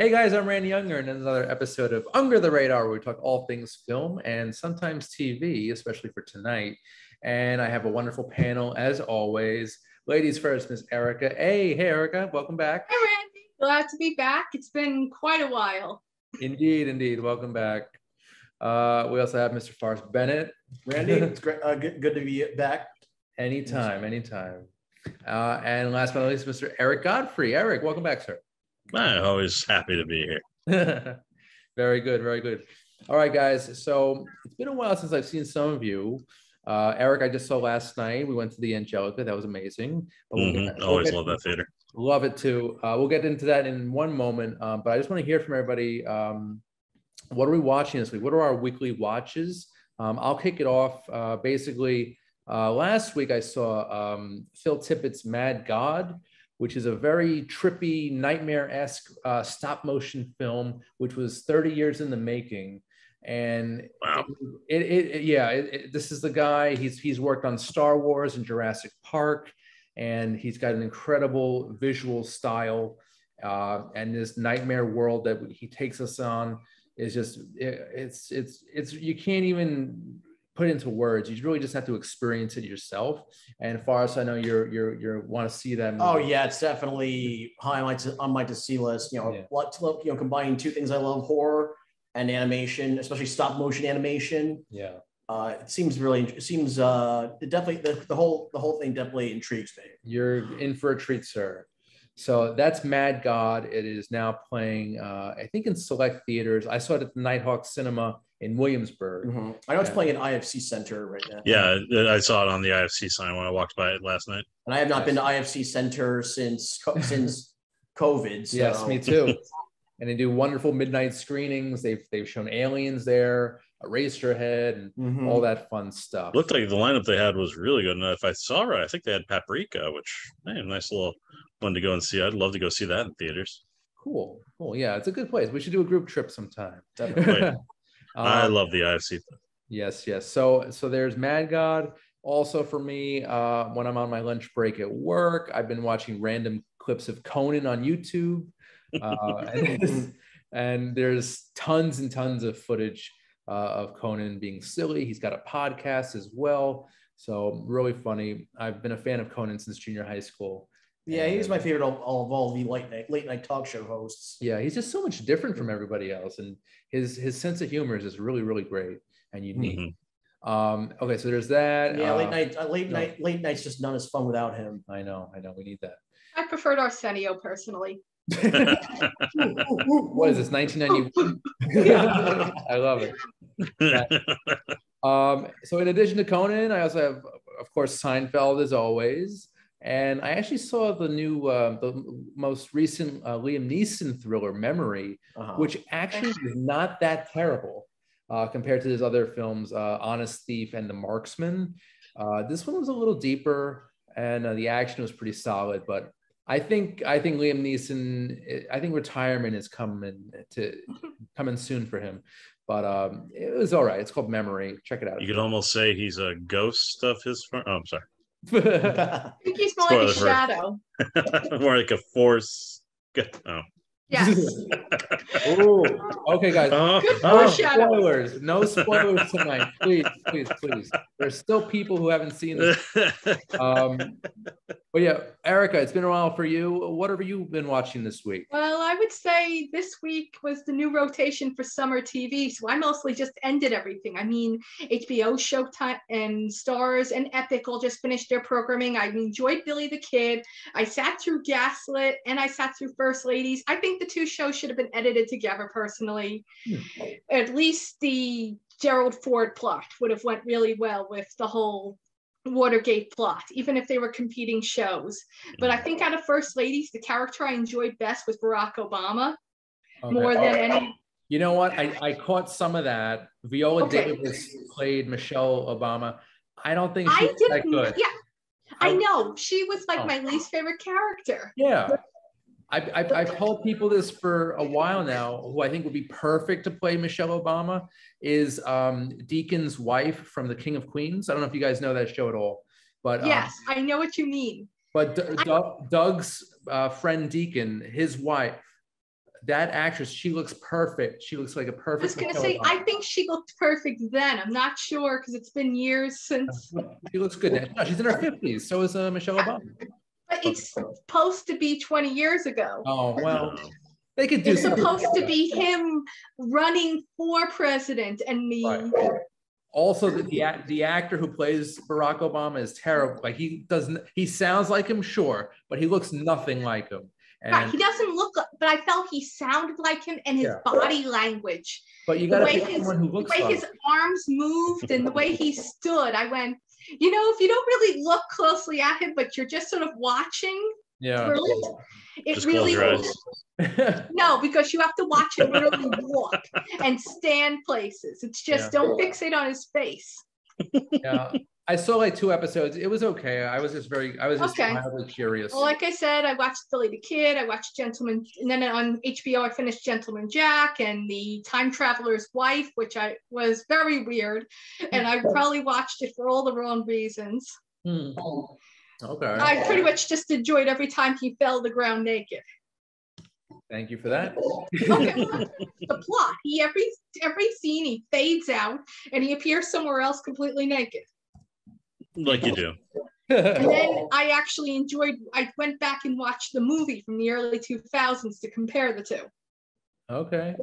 Hey guys, I'm Randy Unger, and another episode of Under the Radar, where we talk all things film and sometimes TV, especially for tonight. And I have a wonderful panel as always. Ladies first, Miss Ericka. Hey Ericka, welcome back. Hi, Randy. Glad to be back. It's been quite a while. Indeed, welcome back. We also have Mr. Forrest Bennett. Randy, it's great. Good to be back. Anytime. And last but not least, Mr. Eric Godfrey. Eric, welcome back, sir. I'm always happy to be here. Very good. All right, guys. So it's been a while since I've seen some of you. Eric, I just saw last night. We went to the Angelica. That was amazing. Always love that theater. Love it too. We'll get into that in one moment. But I just want to hear from everybody. What are we watching this week? What are our weekly watches? I'll kick it off. Basically, last week I saw Phil Tippett's Mad God, which is a very trippy, nightmare-esque stop motion film, which was 30 years in the making. And wow. This is the guy, he's worked on Star Wars and Jurassic Park, and he's got an incredible visual style. And this nightmare world that he takes us on is just, it's you can't even put into words. You really just have to experience it yourself. And Forrest, I know you want to see that movie. Oh yeah, it's definitely high on my to see list. Combining two things I love: horror and animation, especially stop motion animation. Yeah. It seems definitely the whole thing definitely intrigues me. You're in for a treat, sir. So that's Mad God. It is now playing, I think, in select theaters. I saw it at the Nighthawk Cinema in Williamsburg. Mm-hmm. I know it's playing at IFC Center right now. Yeah, I saw it on the IFC sign when I walked by it last night. And I have not been to IFC Center since COVID. So. Yes, me too. And they do wonderful midnight screenings. They've shown Aliens there, Eraserhead, and all that fun stuff. Looked like the lineup they had was really good. And if I saw right, I think they had Paprika, which a nice little one to go and see. I'd love to go see that in theaters. Cool. Yeah, it's a good place. We should do a group trip sometime. Definitely. I love the IFC. Yes. So there's Mad God. Also for me, when I'm on my lunch break at work, I've been watching random clips of Conan on YouTube. And there's tons and tons of footage of Conan being silly. He's got a podcast as well. So really funny. I've been a fan of Conan since junior high school. Yeah, he's my favorite of all the late night talk show hosts. Yeah, he's just so much different from everybody else, and his sense of humor is just really, really great and unique. Okay, so there's that. Yeah, late night's just not as fun without him. I know, we need that. I preferred Arsenio personally. What is this, 1991? Yeah. I love it. Yeah. So in addition to Conan, I also have, of course, Seinfeld as always. And I actually saw the new, the most recent Liam Neeson thriller, Memory, which actually is not that terrible compared to his other films, Honest Thief and The Marksman. This one was a little deeper, and the action was pretty solid. But I think Liam Neeson, I think retirement is coming soon for him. But it was all right. It's called Memory. Check it out. You could almost say he's a ghost of his. Oh, I'm sorry. I think he's more like a shadow. More like a force. Oh. Yes. Ooh. Okay, guys. Spoilers. No spoilers tonight. Please. There's still people who haven't seen this. But yeah, Ericka, it's been a while for you. What have you been watching this week? Well, I would say this week was the new rotation for summer TV, so I mostly just ended everything. I mean, HBO, Showtime, and Starz and Epic all just finished their programming. I enjoyed Billy the Kid. I sat through Gaslit, and I sat through First Ladies. I think the two shows should have been edited together, personally. At least the Gerald Ford plot would have went really well with the whole Watergate plot, even if they were competing shows. But I think out of First Ladies, the character I enjoyed best was Barack Obama, more than any. You know what? I caught some of that. Viola Davis played Michelle Obama. I don't think she was that good. Yeah, I know. She was like my least favorite character. Yeah. I've told people this for a while now, who I think would be perfect to play Michelle Obama is Deacon's wife from The King of Queens. I don't know if you guys know that show at all. But yes, I know what you mean. But Doug's friend Deacon, his wife, that actress, she looks perfect. She looks like a perfect. I was going to say, I think she looked perfect then. I'm not sure because it's been years since. She looks good now. No, she's in her 50s. So is Michelle Obama. But it's supposed to be 20 years ago. Oh, well, they could do It's supposed to be him running for president and me. Right. Also, the actor who plays Barack Obama is terrible. Like he sounds like him, sure, but he looks nothing like him. And right, he doesn't look, but I felt he sounded like him and his body language. But you got to pick someone who looks like him. The way his arms moved and the way he stood, I went, you know, if you don't really look closely at him, but you're just sort of watching through it, it just really close your eyes. No, because you have to watch him really walk and stand places. It's just don't fixate on his face. Yeah. I saw like 2 episodes. It was okay. I was just mildly curious. Well, like I said, I watched Billy the Kid. I watched Gentleman, and then on HBO I finished Gentleman Jack and The Time Traveler's Wife, which was very weird, and I probably watched it for all the wrong reasons. Okay. I pretty much just enjoyed every time he fell to the ground naked. Thank you for that. Okay. The plot. Every scene he fades out and he appears somewhere else completely naked. Like you do. And then I actually I went back and watched the movie from the early 2000s to compare the two. Okay.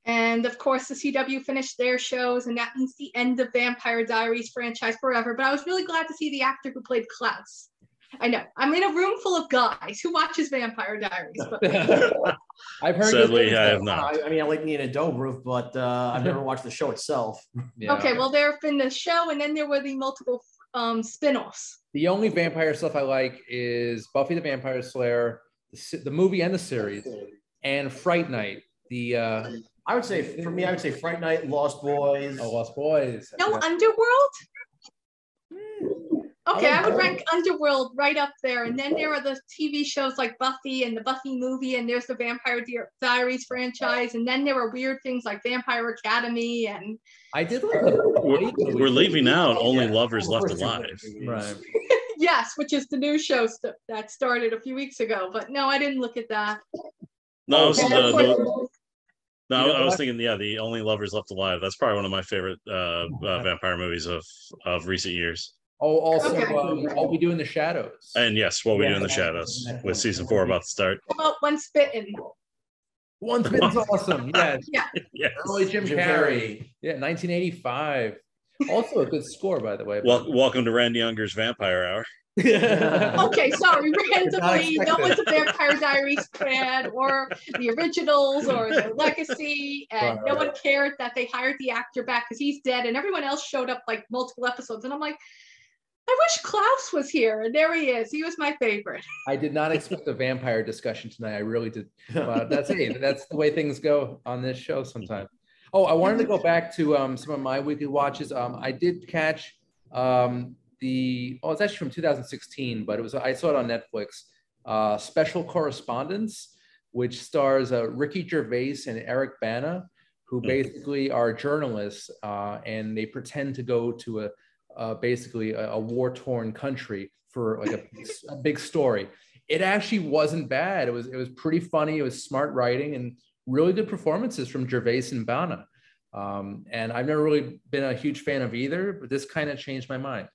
And of course, the CW finished their shows, and that means the end of Vampire Diaries franchise forever. But I was really glad to see the actor who played Klaus. I know, I'm in a room full of guys who watches Vampire Diaries. But I've heard. Sadly, I have not. I mean, I like Nina Dobrev, but I've never watched the show itself. Yeah. Okay, well, there have been the show, and then there were the multiple spin-offs. The only vampire stuff I like is Buffy the Vampire Slayer, the movie and the series, and Fright Night. I would say, for me, Fright Night, Lost Boys. Oh, Lost Boys. No, Underworld? Okay, I would rank Underworld right up there. And then there are the TV shows like Buffy and the Buffy movie, and there's the Vampire Diaries franchise. And then there were weird things like Vampire Academy. And I did like we're leaving out Only Lovers Left Alive. Right. Yes, which is the new show that started a few weeks ago. But no, I didn't look at that. No, I was thinking, the Only Lovers Left Alive. That's probably one of my favorite vampire movies of recent years. Oh, also, What We Do in the Shadows. And yes, What We Do in the Shadows, with season 4 about to start. Well, Once Bitten. Once Bitten's awesome. Yes. Yeah. Early Jim Carrey. Yeah, 1985. Also a good score, by the way. Welcome to Randy Unger's Vampire Hour. Okay, sorry, randomly, no one's a Vampire Diaries fan or the originals or the legacy, and no one cared that they hired the actor back because he's dead, and everyone else showed up like multiple episodes, and I'm like, I wish Klaus was here, and there he is. He was my favorite. I did not expect a vampire discussion tonight. I really did. That's the way things go on this show sometimes. Oh, I wanted to go back to some of my weekly watches. I did catch it's actually from 2016, but I saw it on Netflix. Special Correspondence, which stars Ricky Gervais and Eric Bana, who basically are journalists, and they pretend to go to basically a war-torn country for like a big story. It actually wasn't bad. It was pretty funny. It was smart writing and really good performances from Gervais and Bana. And I've never really been a huge fan of either, but this kind of changed my mind.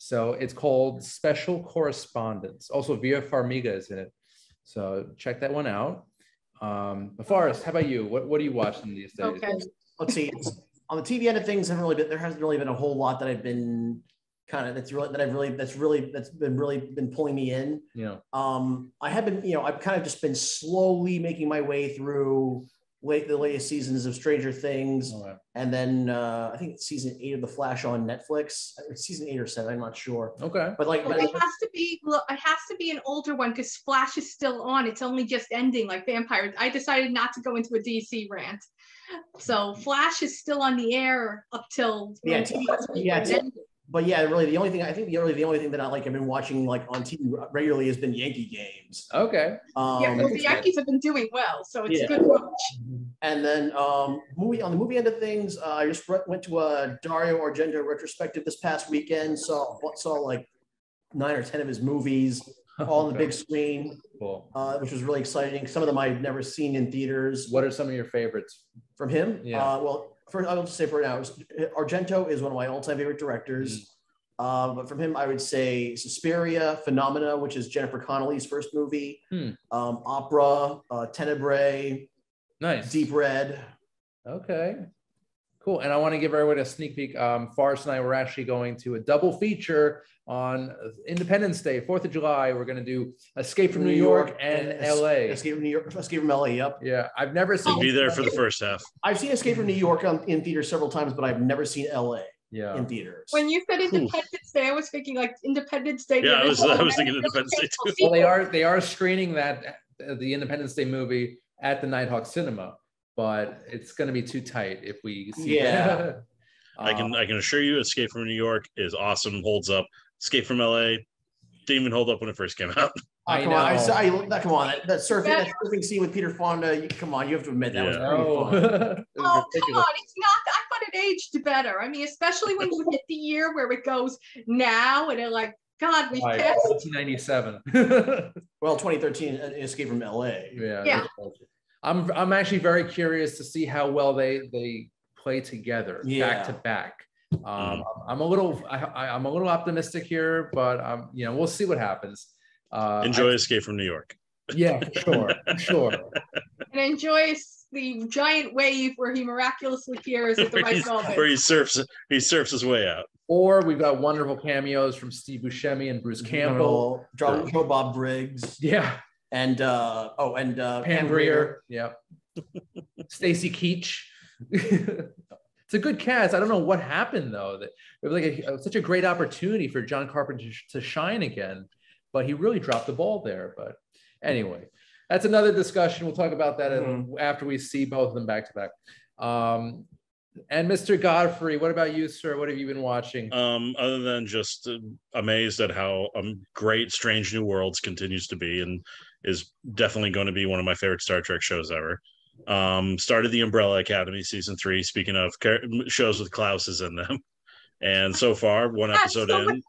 So it's called Special Correspondence. Also, Vera Farmiga is in it. So check that one out. Forrest, how about you? What are you watching these days? Okay. Let's see. On the TV end of things, there hasn't really been a whole lot that I've been that's been pulling me in. Yeah. I have been, I've kind of just been slowly making my way through the latest seasons of Stranger Things, and then I think it's season 8 of The Flash on Netflix. It's season 8 or 7, I'm not sure. Okay, but it has to be an older one because Flash is still on. It's only just ending, like Vampire. I decided not to go into a DC rant, so Flash is still on the air up till But yeah, really the only thing that I've been watching like on TV regularly has been Yankee games. Okay. The Yankees have been doing well, so it's good to watch. And then on the movie end of things, I just went to a Dario Argento retrospective this past weekend. Saw like 9 or 10 of his movies. all on the big screen, cool. Which was really exciting. Some of them I've never seen in theaters. What are some of your favorites from him? Yeah. Well, first I'll just say for now, Argento is one of my all-time favorite directors. But from him, I would say Suspiria, Phenomena, which is Jennifer Connelly's first movie, Opera, Tenebrae, nice, Deep Red. Okay, cool. And I want to give everyone a sneak peek. Forrest and I were actually going to a double feature on Independence Day, 4th of July. We're going to do Escape from New York and LA. Escape from New York, Escape from LA. Yep. Yeah, I've never seen. Be there for the first half. I've seen Escape from New York in theaters several times, but I've never seen LA. Yeah, in theaters. When you said Independence Day, I was thinking like Independence Day. Yeah, I was thinking Independence Day too. Well, they are screening the Independence Day movie at the Nighthawk Cinema, but it's going to be too tight if we see that. I can assure you, Escape from New York is awesome, holds up. Escape from LA didn't even hold up when it first came out. Come on, that surfing scene with Peter Fonda. Come on, you have to admit that was pretty fun. Come on, it's not. I thought it aged better. I mean, especially when you hit the year where it goes now, and they're like, God, we passed 1997. Well, 2013, Escape from LA. Yeah. I'm actually very curious to see how well they play together back to back. I'm a little optimistic here, but we'll see what happens. Enjoy Escape from New York. Yeah, sure. And enjoy the giant wave where he miraculously appears at the right moment. Where he surfs his way out. Or we've got wonderful cameos from Steve Buscemi and Bruce Campbell, Joe Bob Briggs, and Pam Grier, Stacy Keach. It's a good cast. I don't know what happened though. It was like such a great opportunity for John Carpenter to shine again, but he really dropped the ball there. But anyway, that's another discussion. We'll talk about that after we see both of them back to back. And Mr. Godfrey, what about you, sir? What have you been watching? Other than just amazed at how great Strange New Worlds continues to be, and is definitely going to be one of my favorite Star Trek shows ever. Started the Umbrella Academy season 3. Speaking of shows with Klauses in them, and so far one episode in.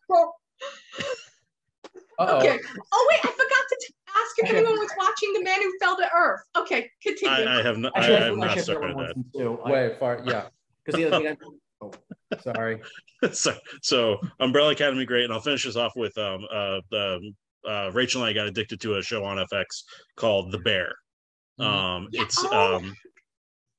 Okay. Oh wait, I forgot to ask if anyone was watching The Man Who Fell to Earth. Okay, continue. I have not. I have not started that. Wait, because the other thing. Sorry. So Umbrella Academy, great, and I'll finish this off with Rachel and I got addicted to a show on FX called The Bear.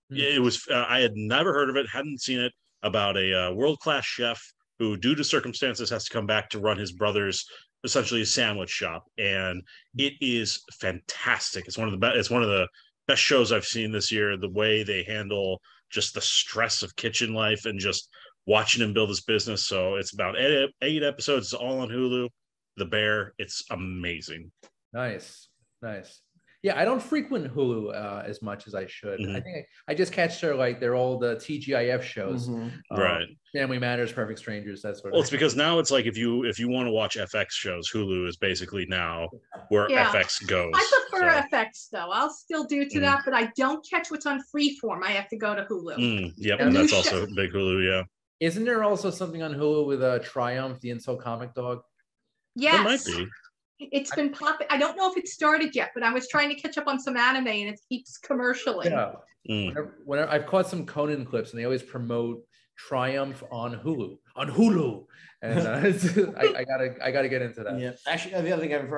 It was I had never heard of it, hadn't seen it, about a world-class chef who, due to circumstances, has to come back to run his brother's essentially a sandwich shop, and it is fantastic. It's one of the best shows I've seen this year. The way they handle just the stress of kitchen life and just watching him build his business. So it's about 8 episodes. It's all on Hulu. The Bear. It's amazing. Nice. Yeah, I don't frequent Hulu as much as I should. I think I just catch their old TGIF shows, right? Family Matters, Perfect Strangers. That's what. Well, it's because now it's like if you want to watch FX shows, Hulu is basically now where FX goes. I prefer FX though. I'll still do that, but I don't catch what's on Freeform. I have to go to Hulu. Yep, and that's also big Hulu. Yeah. Isn't there also something on Hulu with Triumph, the Insult Comic Dog? Yes. There might be. It's been popping. I don't know if it started yet, but I was trying to catch up on some anime and it keeps commercialing. Yeah. Whenever I've caught some Conan clips and they always promote Triumph on Hulu. And I gotta get into that. Yeah. Actually, the other thing I've been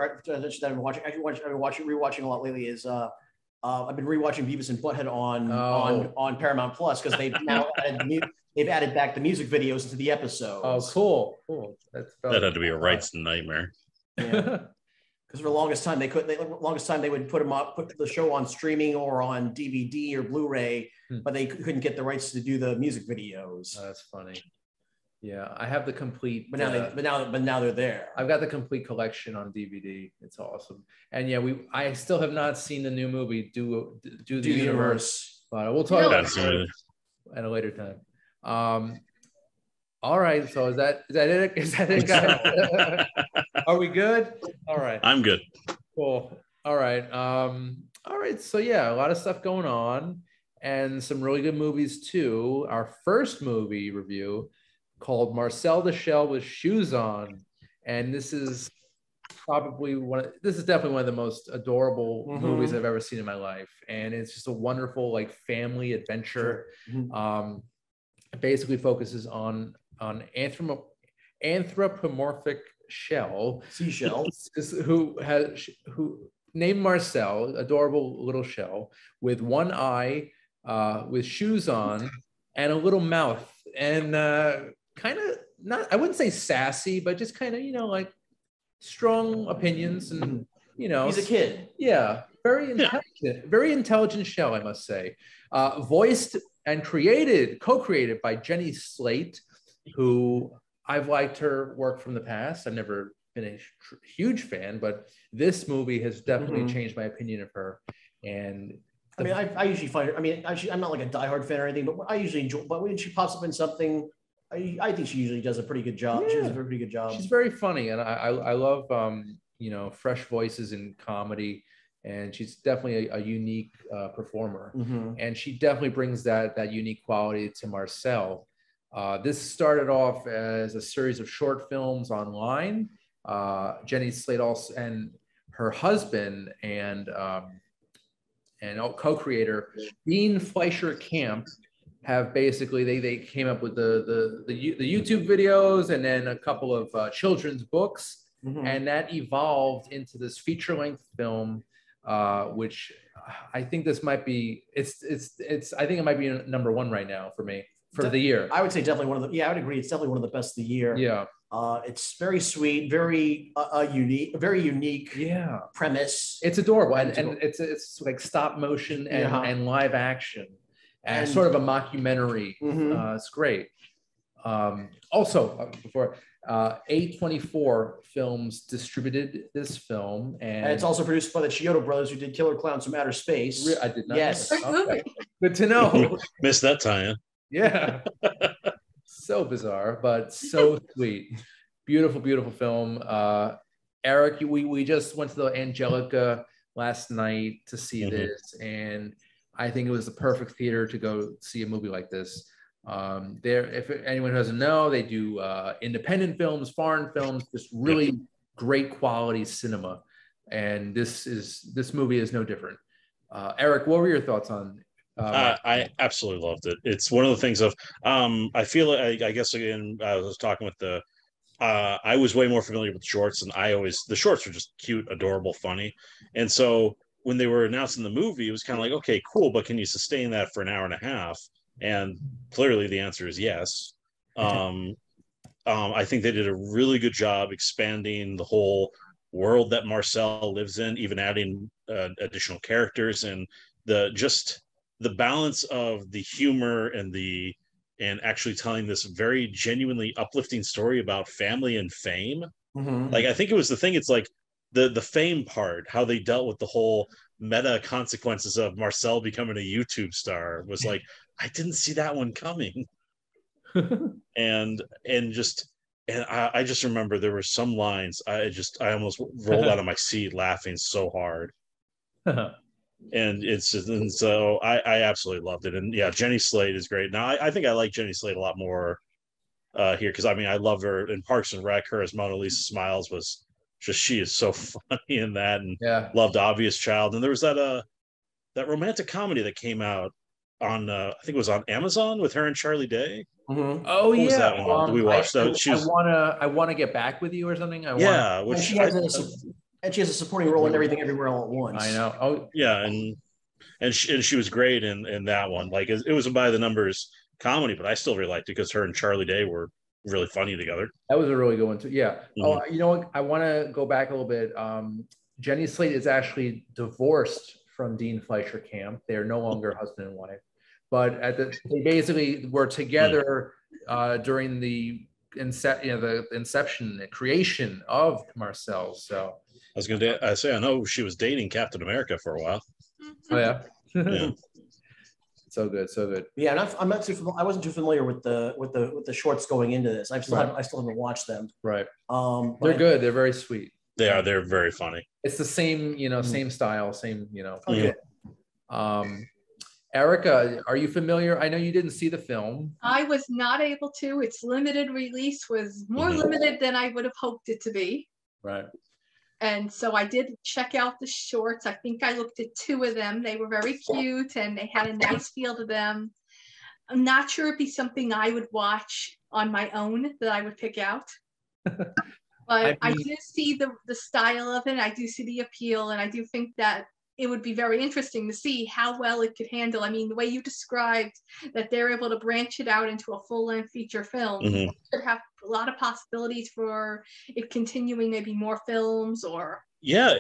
watching, rewatching a lot lately is I've been rewatching Beavis and Butthead on Paramount Plus because they've now added back the music videos into the episodes. Oh, cool. That had to be a rights nightmare. Yeah. Because for the longest time they would put the show on streaming or on DVD or Blu-ray, but they couldn't get the rights to do the music videos. That's funny. Yeah, I have the complete. But now they're there. I've got the complete collection on DVD. It's awesome. And yeah, I still have not seen the new movie Do the Universe, but we'll talk about it at a later time. All right. So is that it? Is that it, guys? Are we good? All right. I'm good. Cool. All right. All right. So yeah, a lot of stuff going on and some really good movies too. Our first movie review called Marcel the Shell with Shoes On. And this is probably this is definitely one of the most adorable movies I've ever seen in my life, and it's just a wonderful like family adventure. It basically focuses on anthropomorphic seashell who named Marcel, adorable little shell with one eye, with shoes on and a little mouth, and kind of not, I wouldn't say sassy, but just kind of, you know, like strong opinions, and you know, he's a kid. Yeah, very intelligent shell, I must say. Voiced and co-created by Jenny Slate, who I've liked her work from the past. I've never been a huge fan, but this movie has definitely changed my opinion of her. And I mean, I usually find her, I mean, I'm not like a diehard fan or anything, but I usually enjoy, but when she pops up in something, I think she usually does a pretty good job. Yeah. She does a pretty good job. She's very funny, and I love you know, fresh voices in comedy, and she's definitely a unique performer, and she definitely brings that unique quality to Marcel. This started off as a series of short films online. Jenny Slate also, and her husband and co-creator Dean Fleischer Camp have basically they came up with the YouTube videos, and then a couple of children's books, and that evolved into this feature-length film, which I think this might be I think it might be number one right now for me for the year. I would say definitely one of the, I would agree, it's definitely one of the best of the year. Yeah. It's very sweet, very unique premise. It's adorable, and it's like stop motion and live action, and sort of a mockumentary. It's great. Also, before A24 Films distributed this film, and it's also produced by the Chiodo brothers, who did Killer Clowns from Outer Space. I did not. Yes. Okay. Good to know. Missed that tie-in. Yeah. So bizarre, but so sweet. Beautiful, beautiful film. Eric, we just went to the Angelica last night to see this, and I think it was the perfect theater to go see a movie like this. If anyone who doesn't know, they do independent films, foreign films, just really great quality cinema, and this movie is no different. Eric, what were your thoughts on? I absolutely loved it. It's one of the things of I feel I guess again I was talking with the I was way more familiar with shorts, and the shorts were just cute, adorable, funny, and so when they were announcing the movie, it was kind of like, okay, cool, but can you sustain that for an hour and a half? And clearly the answer is yes. I think they did a really good job expanding the whole world that Marcel lives in, even adding additional characters, and the balance of the humor and actually telling this very genuinely uplifting story about family and fame. Like, I think it was the thing, it's like the fame part, how they dealt with the whole meta consequences of Marcel becoming a YouTube star was like, I didn't see that one coming. and I just remember there were some lines I almost rolled out of my seat laughing so hard. And so I absolutely loved it. And yeah, Jenny Slate is great. Now I think I like Jenny Slate a lot more here, because I mean, I love her in Parks and Rec. Her as Mona Lisa Smiles was just, she is so funny in that, and loved Obvious Child. And there was that romantic comedy that came out on I think it was on Amazon with her and Charlie Day. Oh, what was that one? We watched that. I want to get back with you or something. She has a supporting role in Everything Everywhere All at Once. I know. Oh yeah, and she was great in that one. Like, it was a by the numbers comedy, but I still really liked it because her and Charlie Day were really funny together. That was a really good one too. Yeah. Oh, you know what? I want to go back a little bit. Jenny Slate is actually divorced from Dean Fleischer Camp. They are no longer husband and wife, but they basically were together during the inception, the creation of Marcel. So I was going to say, I know she was dating Captain America for a while. Oh yeah. Yeah. So good. Yeah, and I wasn't too familiar with the shorts going into this. I still haven't watched them. Right. They're good. They're very sweet. They are. They're very funny. It's the same, same style, same, Okay. Ericka, are you familiar? I know you didn't see the film. I was not able to. Its limited release was more limited than I would have hoped it to be. Right. And so I did check out the shorts. I think I looked at 2 of them. They were very cute and they had a nice feel to them. I'm not sure it'd be something I would watch on my own that I would pick out. But I do see the style of it. I do see the appeal. And I do think that it would be very interesting to see how well it could handle. I mean, the way you described that they're able to branch it out into a full-length feature film, could have a lot of possibilities for it continuing maybe more films or. Yeah,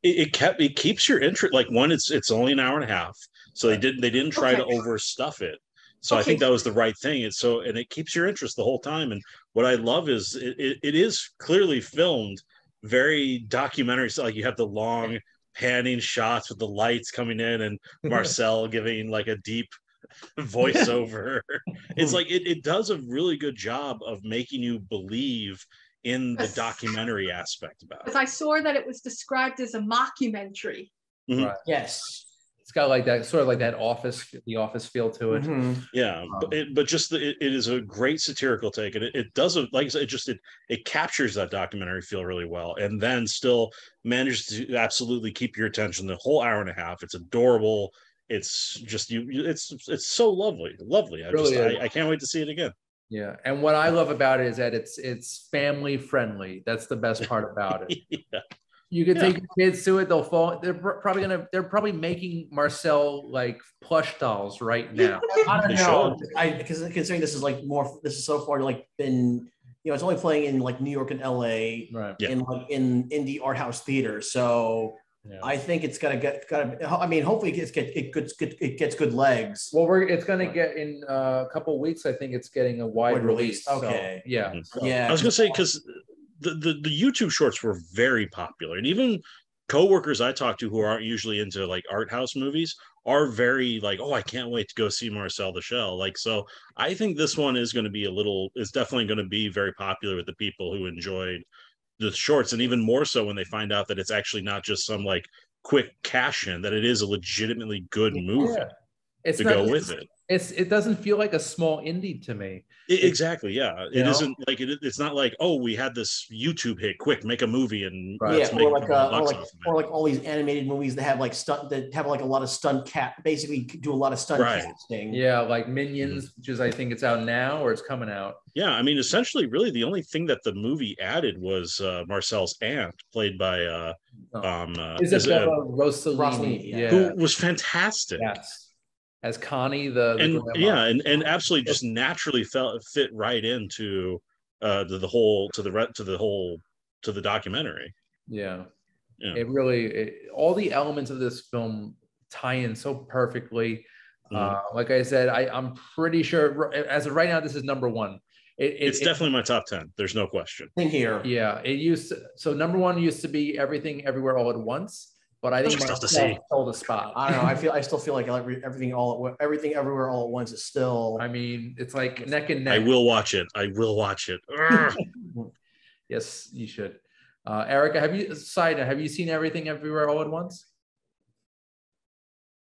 it keeps your interest. Like one, it's only an hour and a half, so they didn't try to overstuff it. So I think that was the right thing. And it keeps your interest the whole time. And what I love is it is clearly filmed very documentary. So like you have the long panning shots with the lights coming in and Marcel giving like a deep voiceover. It's like it does a really good job of making you believe in the documentary aspect about it. Because I saw that it was described as a mockumentary. Right. Yes. It's got like that sort of like that the office feel to it. Yeah, but just it is a great satirical take, and it does like I said, it captures that documentary feel really well, and then still manages to absolutely keep your attention the whole hour and a half. It's adorable. It's just it's so lovely. I can't wait to see it again. Yeah, and what I love about it is that it's family friendly. That's the best part about it. Yeah. You can take your kids to it. They'll fall. They're probably making Marcel like plush dolls right now. I don't know. Because considering this is so far like been, it's only playing in like New York and LA, right? In like in indie art house theater. So I think it's I mean, hopefully it gets good legs. Well, it's gonna get in a couple of weeks. I think it's getting a wide release. Okay. So, yeah. Yeah. I was gonna say because the YouTube shorts were very popular, and even coworkers I talk to who aren't usually into like art house movies are very like, oh, I can't wait to go see Marcel the Shell. Like, so I think this one is going to be is definitely going to be very popular with the people who enjoyed the shorts, and even more so when they find out that it's actually not just some like quick cash in, that it is a legitimately good movie to go with it. It doesn't feel like a small indie to me. Exactly. Yeah. It isn't like it's not like, oh, we had this YouTube hit, quick, make a movie and or like all these animated movies that have like a lot of stunt basically do a lot of stunt casting. Yeah, like Minions, which is I think it's out now or it's coming out. Yeah, I mean, essentially, really, the only thing that the movie added was Marcel's aunt, played by Isabella Rossellini, who was fantastic. Yes. As Connie, and absolutely just naturally fit right into the documentary. Yeah. It really all the elements of this film tie in so perfectly. Like I said, I'm pretty sure as of right now, this is number one. It's definitely my top 10. There's no question. Thing here. Yeah, number one used to be Everything Everywhere All at Once. But I think Marcel stole the spot. I don't know. I still feel like Everything Everywhere All at Once is still. I mean, it's like neck and neck. I will watch it. Yes, you should. Ericka, have you seen Everything Everywhere All at Once?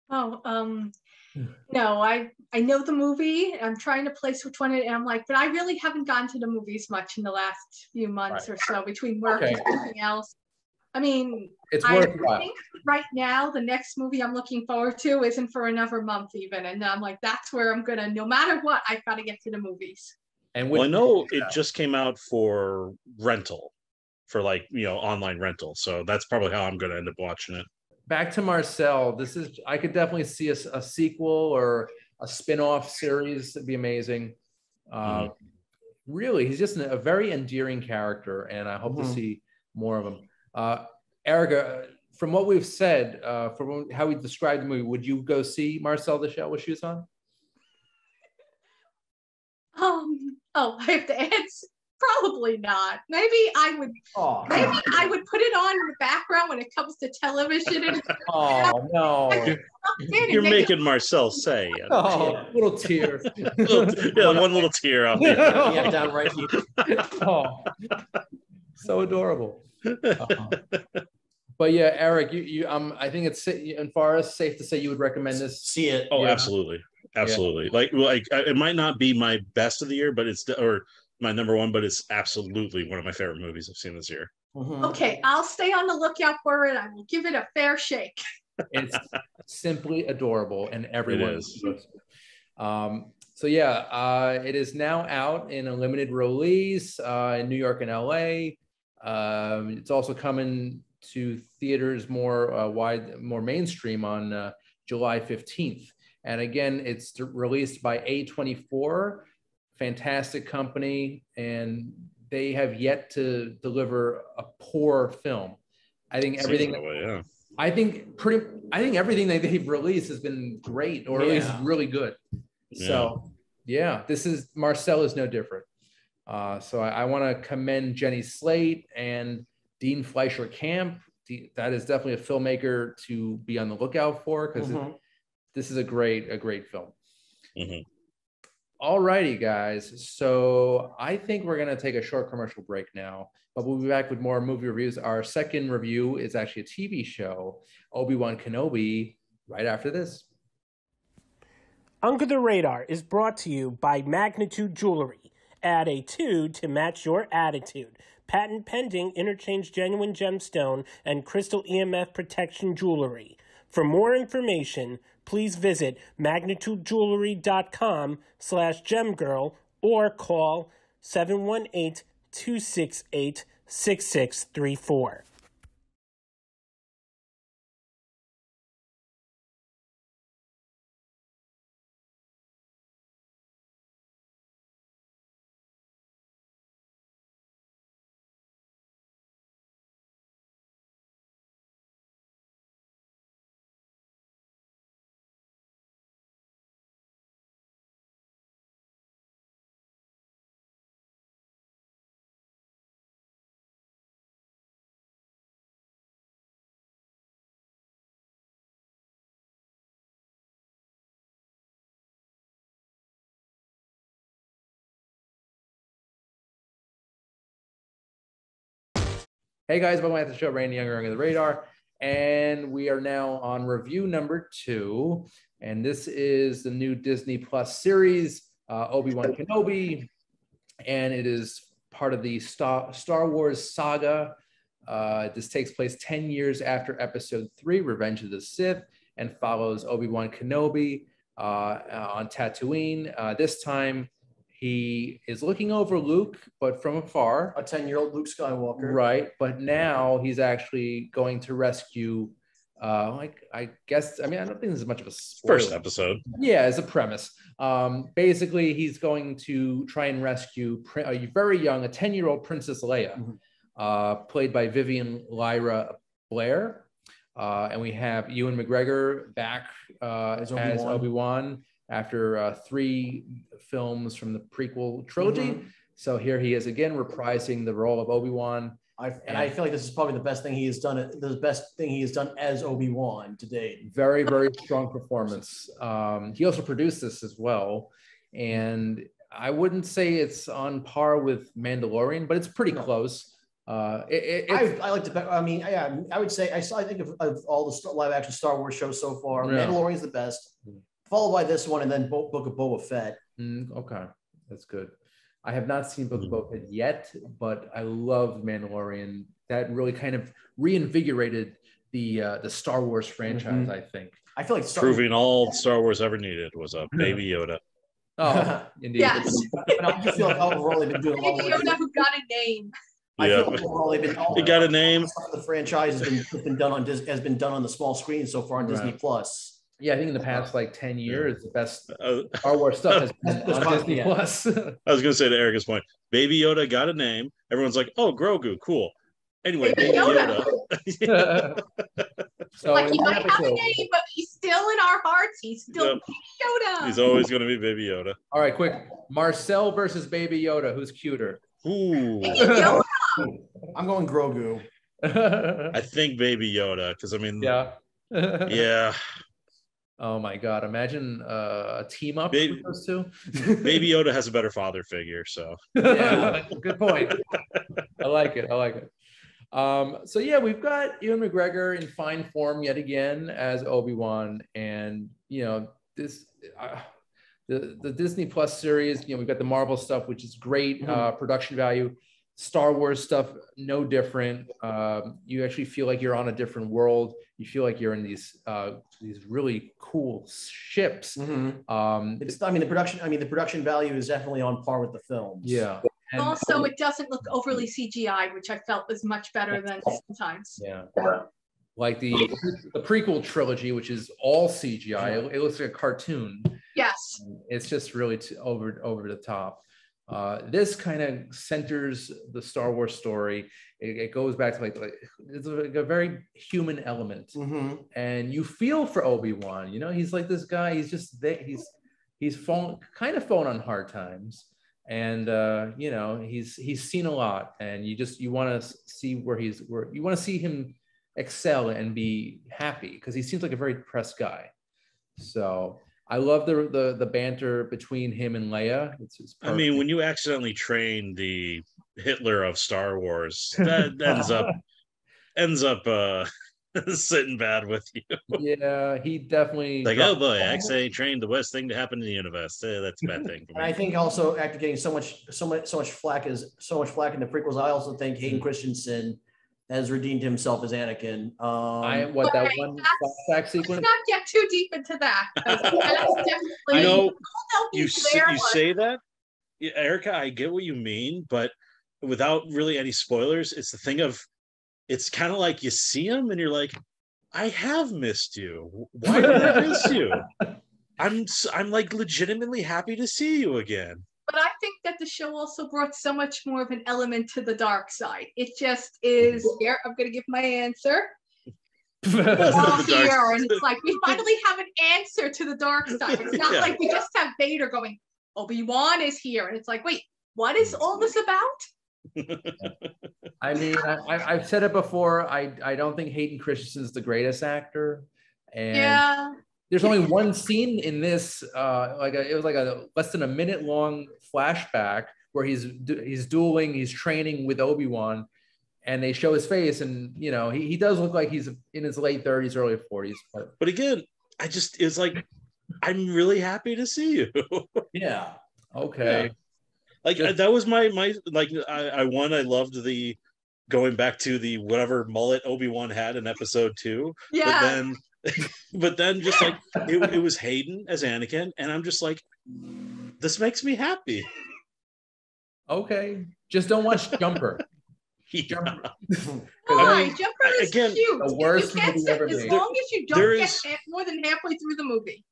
Oh, no. I know the movie. I'm trying to place which one, and I'm like, but I really haven't gone to the movies much in the last few months or so between work and everything else. I mean, I think right now the next movie I'm looking forward to isn't for another month even, and I'm like, that's where I'm gonna. No matter what, I've got to get to the movies. And I know it just came out for rental, for like online rental, so that's probably how I'm gonna end up watching it. Back to Marcel. I could definitely see a sequel or a spin-off series. That'd be amazing. Really, he's just a very endearing character, and I hope to see more of him. Ericka, from what we've said, from how we described the movie, would you go see Marcel the Shell with shoes on? I have to answer. Probably not. Maybe I would. Maybe I would put it on in the background when it comes to television. And no! You're making Marcel say. Little tear. One little tear out there. Yeah, down right here. So adorable. But yeah, Eric, I think it's in Forrest safe to say you would recommend this. See it? Oh, absolutely. Like it might not be my best of the year, but it's or my number one, but it's absolutely one of my favorite movies I've seen this year. Okay, I'll stay on the lookout for it. I will give it a fair shake. It's simply adorable, and everyone is. So yeah, it is now out in a limited release in New York and LA. It's also coming to theaters more more mainstream on July 15th. And again, it's released by A24, fantastic company, and they have yet to deliver a poor film. I think everything. I think everything that they've released has been great, or at least really good. So this is Marcel is no different. So I want to commend Jenny Slate and Dean Fleischer Camp. That is definitely a filmmaker to be on the lookout for, because this is a great film. All righty, guys. So I think we're going to take a short commercial break now, but we'll be back with more movie reviews. Our second review is actually a TV show, Obi-Wan Kenobi, right after this. Under the Radar is brought to you by Magnitude Jewelry. Add a 2 to match your attitude. Patent pending, interchange genuine gemstone and crystal EMF protection jewelry. For more information, please visit magnitudejewelry.com/gemgirl or call 718-268-6634. Hey guys, welcome back to the show. Randy Younger Under the Radar, and we are now on review number 2, and this is the new Disney Plus series, Obi-Wan Kenobi, and it is part of the Star Wars saga. This takes place 10 years after Episode 3, Revenge of the Sith, and follows Obi-Wan Kenobi on Tatooine. This time, he is looking over Luke, but from afar. A 10-year-old Luke Skywalker. Right, but now he's actually going to rescue, I guess, I mean, I don't think this is much of a spoiler. First episode. Yeah, as a premise. Basically, he's going to try and rescue a very young, a 10-year-old Princess Leia, played by Vivian Lyra Blair. And we have Ewan McGregor back as Obi-Wan after 3 films from the prequel trilogy. So here he is again reprising the role of Obi-Wan. I feel like this is probably the best thing he has done. The best thing he has done as Obi-Wan to date. Very, very strong performance. He also produced this as well, and I wouldn't say it's on par with Mandalorian, but it's pretty close. I like to. I mean, yeah, I would say I think of all the live-action Star Wars shows so far, Mandalorian is the best, followed by this one, and then Book of Boba Fett. Okay, that's good. I have not seen Book of Boba Fett yet, but I love Mandalorian. That really kind of reinvigorated the Star Wars franchise. I think. I feel like proving all Star Wars ever needed was a Baby Yoda. Oh, indeed. Yes. But I just feel like overall they've been doing Baby Yoda who got a name. I feel like overall they've been. He got a name. The franchise has been done on the small screen so far on Disney Plus. Yeah, I think in the past like 10 years, the best Star Wars stuff has been on Disney Plus. I was going to say to Ericka's point, Baby Yoda got a name. Everyone's like, oh, Grogu, cool. Anyway, Baby Yoda. So like he might have a name, but he's still in our hearts. He's still Baby Yoda. He's always going to be Baby Yoda. All right, quick. Marcel versus Baby Yoda. Who's cuter? Ooh. Baby Yoda. I'm going Grogu. I think Baby Yoda, because I mean, yeah. Oh my God! Imagine a team up with those two. Baby Yoda has a better father figure, so yeah, good point. I like it. So yeah, we've got Ewan McGregor in fine form yet again as Obi-Wan, and you know this. the Disney Plus series, we've got the Marvel stuff, which is great production value. Star Wars stuff, no different. You actually feel like you're on a different world. You feel like you're in these really cool ships. The production value is definitely on par with the films. Yeah. And also, it doesn't look overly CGI, which I felt was much better than sometimes. Yeah. Like the prequel trilogy, which is all CGI. It looks like a cartoon. Yes. It's just really over the top. This kind of centers the Star Wars story. It goes back to like it's like a very human element, and you feel for Obi-Wan. He's like this guy. He's just there. He's fallen on hard times, and he's seen a lot, and you want to see where you want to see him excel and be happy, because he seems like a very depressed guy. So I love the banter between him and Leia. I mean, when you accidentally train the Hitler of Star Wars, that ends up sitting bad with you. Yeah, he definitely like, oh boy, XA trained the worst thing to happen in the universe. That's a bad thing for me. And I think also after getting so much flack in the prequels, I also think Hayden Christensen has redeemed himself as Anakin. That one flashback sequence. Let's not get too deep into that. I know you say that, Ericka. I get what you mean, but without really any spoilers, it's the thing of, it's kind of like you see him and you're like, I have missed you. Why did I miss you? I'm like legitimately happy to see you again. But I think that the show also brought so much more of an element to the dark side. It just is, here, I'm going to give my answer. We're all here, and it's like, we finally have an answer to the dark side. It's not like we just have Vader going, Obi-Wan is here. And it's like, wait, what is all this about? I mean, I've said it before. I don't think Hayden Christensen's the greatest actor. And there's only one scene in this, it was like a less than a minute long flashback where he's dueling, he's training with Obi-Wan, and they show his face, and he does look like he's in his late 30s, early 40s. But again, it's like, I'm really happy to see you. Yeah. Okay. Yeah. That was my I loved the going back to the whatever mullet Obi-Wan had in episode 2. Yeah. But then just like it was Hayden as Anakin, and I'm just like, this makes me happy. Okay, just don't watch Jumper. Jumper. Why? Jumper is cute. The worst movie ever made. As long as you don't get more than halfway through the movie.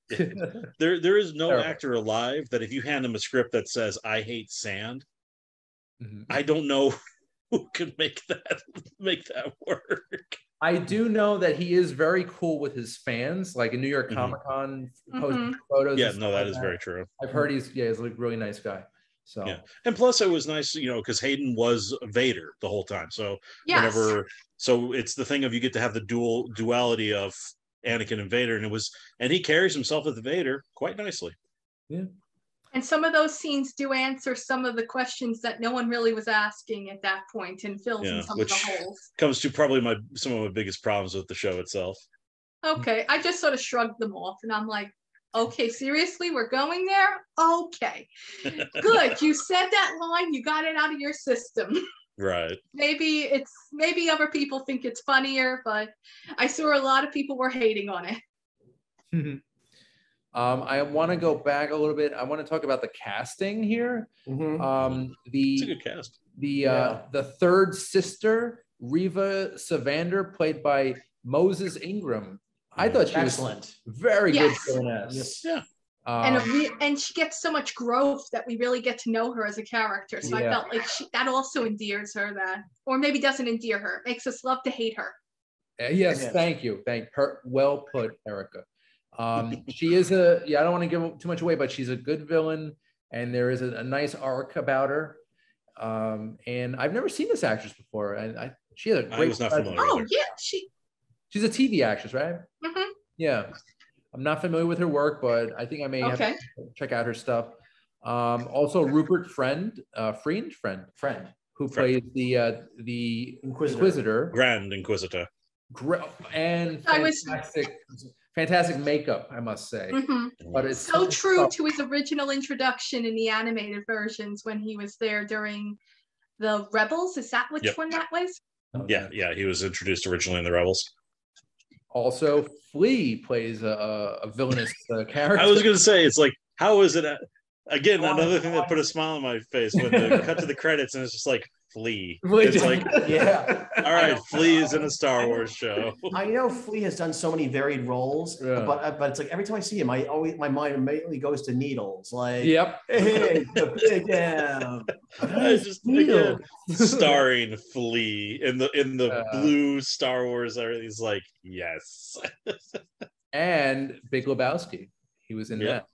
There is no actor alive that if you hand him a script that says I hate sand, I don't know who could make that work. I do know that he is very cool with his fans, like in New York Comic Con posting photos. Yeah, no, that is very true. I've heard he's a really nice guy. So and plus it was nice, because Hayden was Vader the whole time. So so it's the thing of, you get to have the duality of Anakin and Vader, and he carries himself as the Vader quite nicely. Yeah. And some of those scenes do answer some of the questions that no one really was asking at that point, and fills in some of the holes. Comes to probably some of my biggest problems with the show itself. Okay, I just sort of shrugged them off, and I'm like, okay, seriously, we're going there? Okay, good. You said that line, you got it out of your system. Right. Maybe other people think it's funnier, but I saw a lot of people were hating on it. I want to go back a little bit. I want to talk about the casting here. It's a good cast. The third sister, Reva Savander, played by Moses Ingram. I thought she was very good villainess. Yeah. And she gets so much growth that we really get to know her as a character. So I felt like that also endears her, or maybe doesn't endear her, makes us love to hate her. Yes. Thank you. Well put, Ericka. She is I don't want to give too much away, but she's a good villain, and there is a nice arc about her. And I've never seen this actress before, and she has a great. I was not familiar with her. Yeah, she's a TV actress, right? Yeah, I'm not familiar with her work, but I think I may have to check out her stuff. Also, Rupert Friend, who plays the Inquisitor, Grand Inquisitor. And fantastic fantastic makeup, I must say. But it's so true to his original introduction in the animated versions when he was there during the Rebels. Is that which one that was? Yeah, he was introduced originally in the Rebels. Also, Flea plays a villainous character. I was going to say, it's like, how is it? Again, another thing that put a smile on my face when they cut to the credits and it's just like, Flea. It's like, all right, Flea is in a Star Wars show. I know Flea has done so many varied roles, but it's like every time I see him, my mind immediately goes to Needles. Like, hey, the big I just again, starring Flea in the blue Star Wars. He's like, yes. And Big Lebowski, he was in that.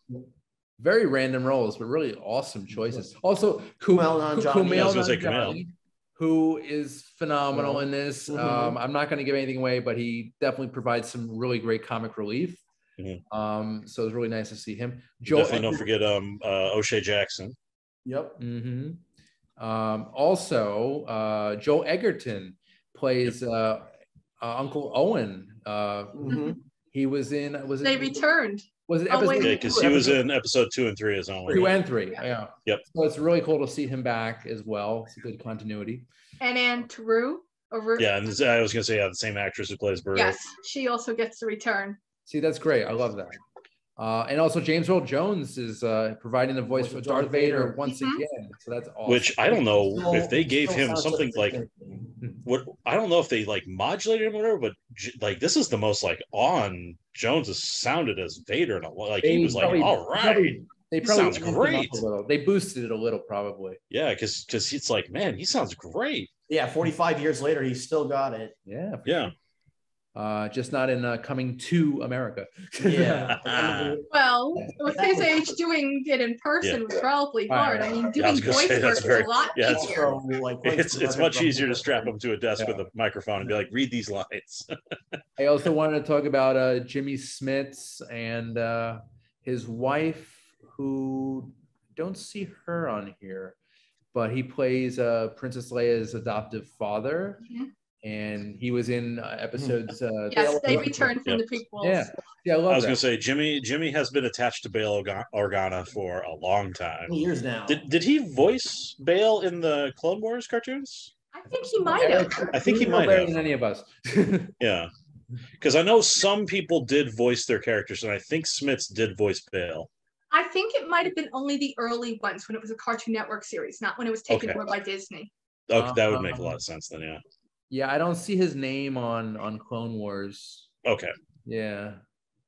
Very random roles, but really awesome choices. Also, Kumail Nanjiani, who is phenomenal in this. I'm not going to give anything away, but he definitely provides some really great comic relief. So it's really nice to see him. Definitely don't forget O'Shea Jackson. Also, Joel Edgerton plays Uncle Owen. He was in. They returned. Was it episode? Yeah, because he was in episode 2 and 3 as only. 2 and 3, Yep. So it's really cool to see him back as well. It's a good continuity. And Anne Teru. Yeah, and I was going to say, the same actress who plays Beru. Yes, she also gets to return. See, that's great. I love that. And also James Earl Jones is providing the voice for Darth Vader once again. So that's awesome. Which I don't know if they gave him something like I don't know if they like modulated him or whatever, but like this is the most like on Jones has sounded as Vader, and like he was like, all right. They probably sounds great. They boosted it a little, probably. Yeah, because it's like, man, he sounds great. Yeah, 45 years later, he's still got it. Yeah. Just not in Coming to America. Well, with his age, doing it in person was probably hard. I mean, doing voice work is a lot easier. It's much easier to strap him to a desk with a microphone and be like, read these lines. I also wanted to talk about Jimmy Smits and his wife, who don't see her on here, but he plays Princess Leia's adoptive father. And he was in episodes. Yes, they returned from the prequels. Yeah, I love I was going to say, Jimmy has been attached to Bail Organa for a long time. Years now. Did he voice Bail in the Clone Wars cartoons? I think he might have. I think he might have. Than any of us. Yeah, because I know some people did voice their characters, and I think Smits did voice Bail. I think it might have been only the early ones when it was a Cartoon Network series, not when it was taken over by Disney. Okay, that would make a lot of sense then. Yeah. Yeah, I don't see his name on Clone Wars. Okay. Yeah.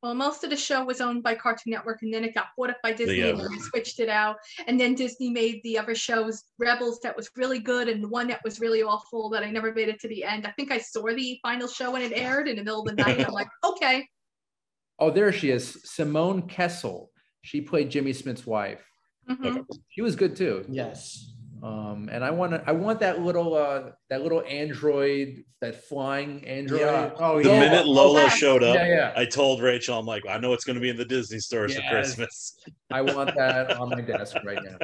Well, most of the show was owned by Cartoon Network, and then it got bought up by Disney, and they switched it out. And then Disney made the other shows, Rebels, that was really good, and the one that was really awful that I never made it to the end. I think I saw the final show when it aired in the middle of the night. I'm like, okay. Oh, there she is, Simone Kessel. She played Jimmy Smith's wife. She was good too. Yes. And I want that little android, that flying android. The minute Lola showed up, I told Rachel, I'm like, I know it's going to be in the Disney stores for Christmas. I want that on my desk right now.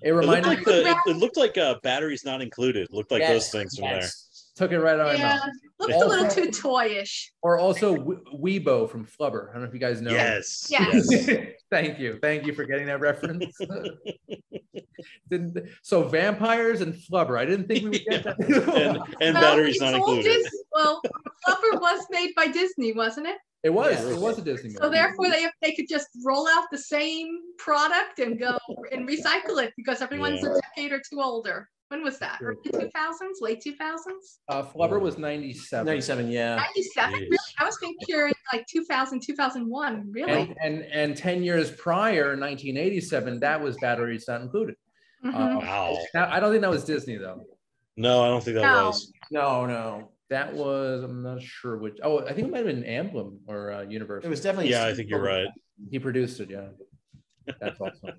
It reminded me. It looked like batteries not included. It looked like those things from there. Took it right out of my mouth. Looked a little too toyish. Or also Weebo from Flubber. I don't know if you guys know. Yes. Thank you for getting that reference. So vampires and Flubber. I didn't think we would get that. and batteries not included. Well, Flubber was made by Disney, wasn't it? It was. It was a Disney movie. So therefore, they could just roll out the same product and go and recycle it because everyone's a decade or two older. When was that? Early 2000s? Late 2000s? Flubber was 97. 97, yeah. 97? Really? I was thinking like 2000, 2001. Really? And 10 years prior, 1987, that was batteries not included. Wow. I don't think that was Disney, though. No, I don't think that was. No. That was, I'm not sure which. Oh, I think it might have been Amblin or Universal. It was definitely. Yeah, I think you're right. He produced it, That's awesome.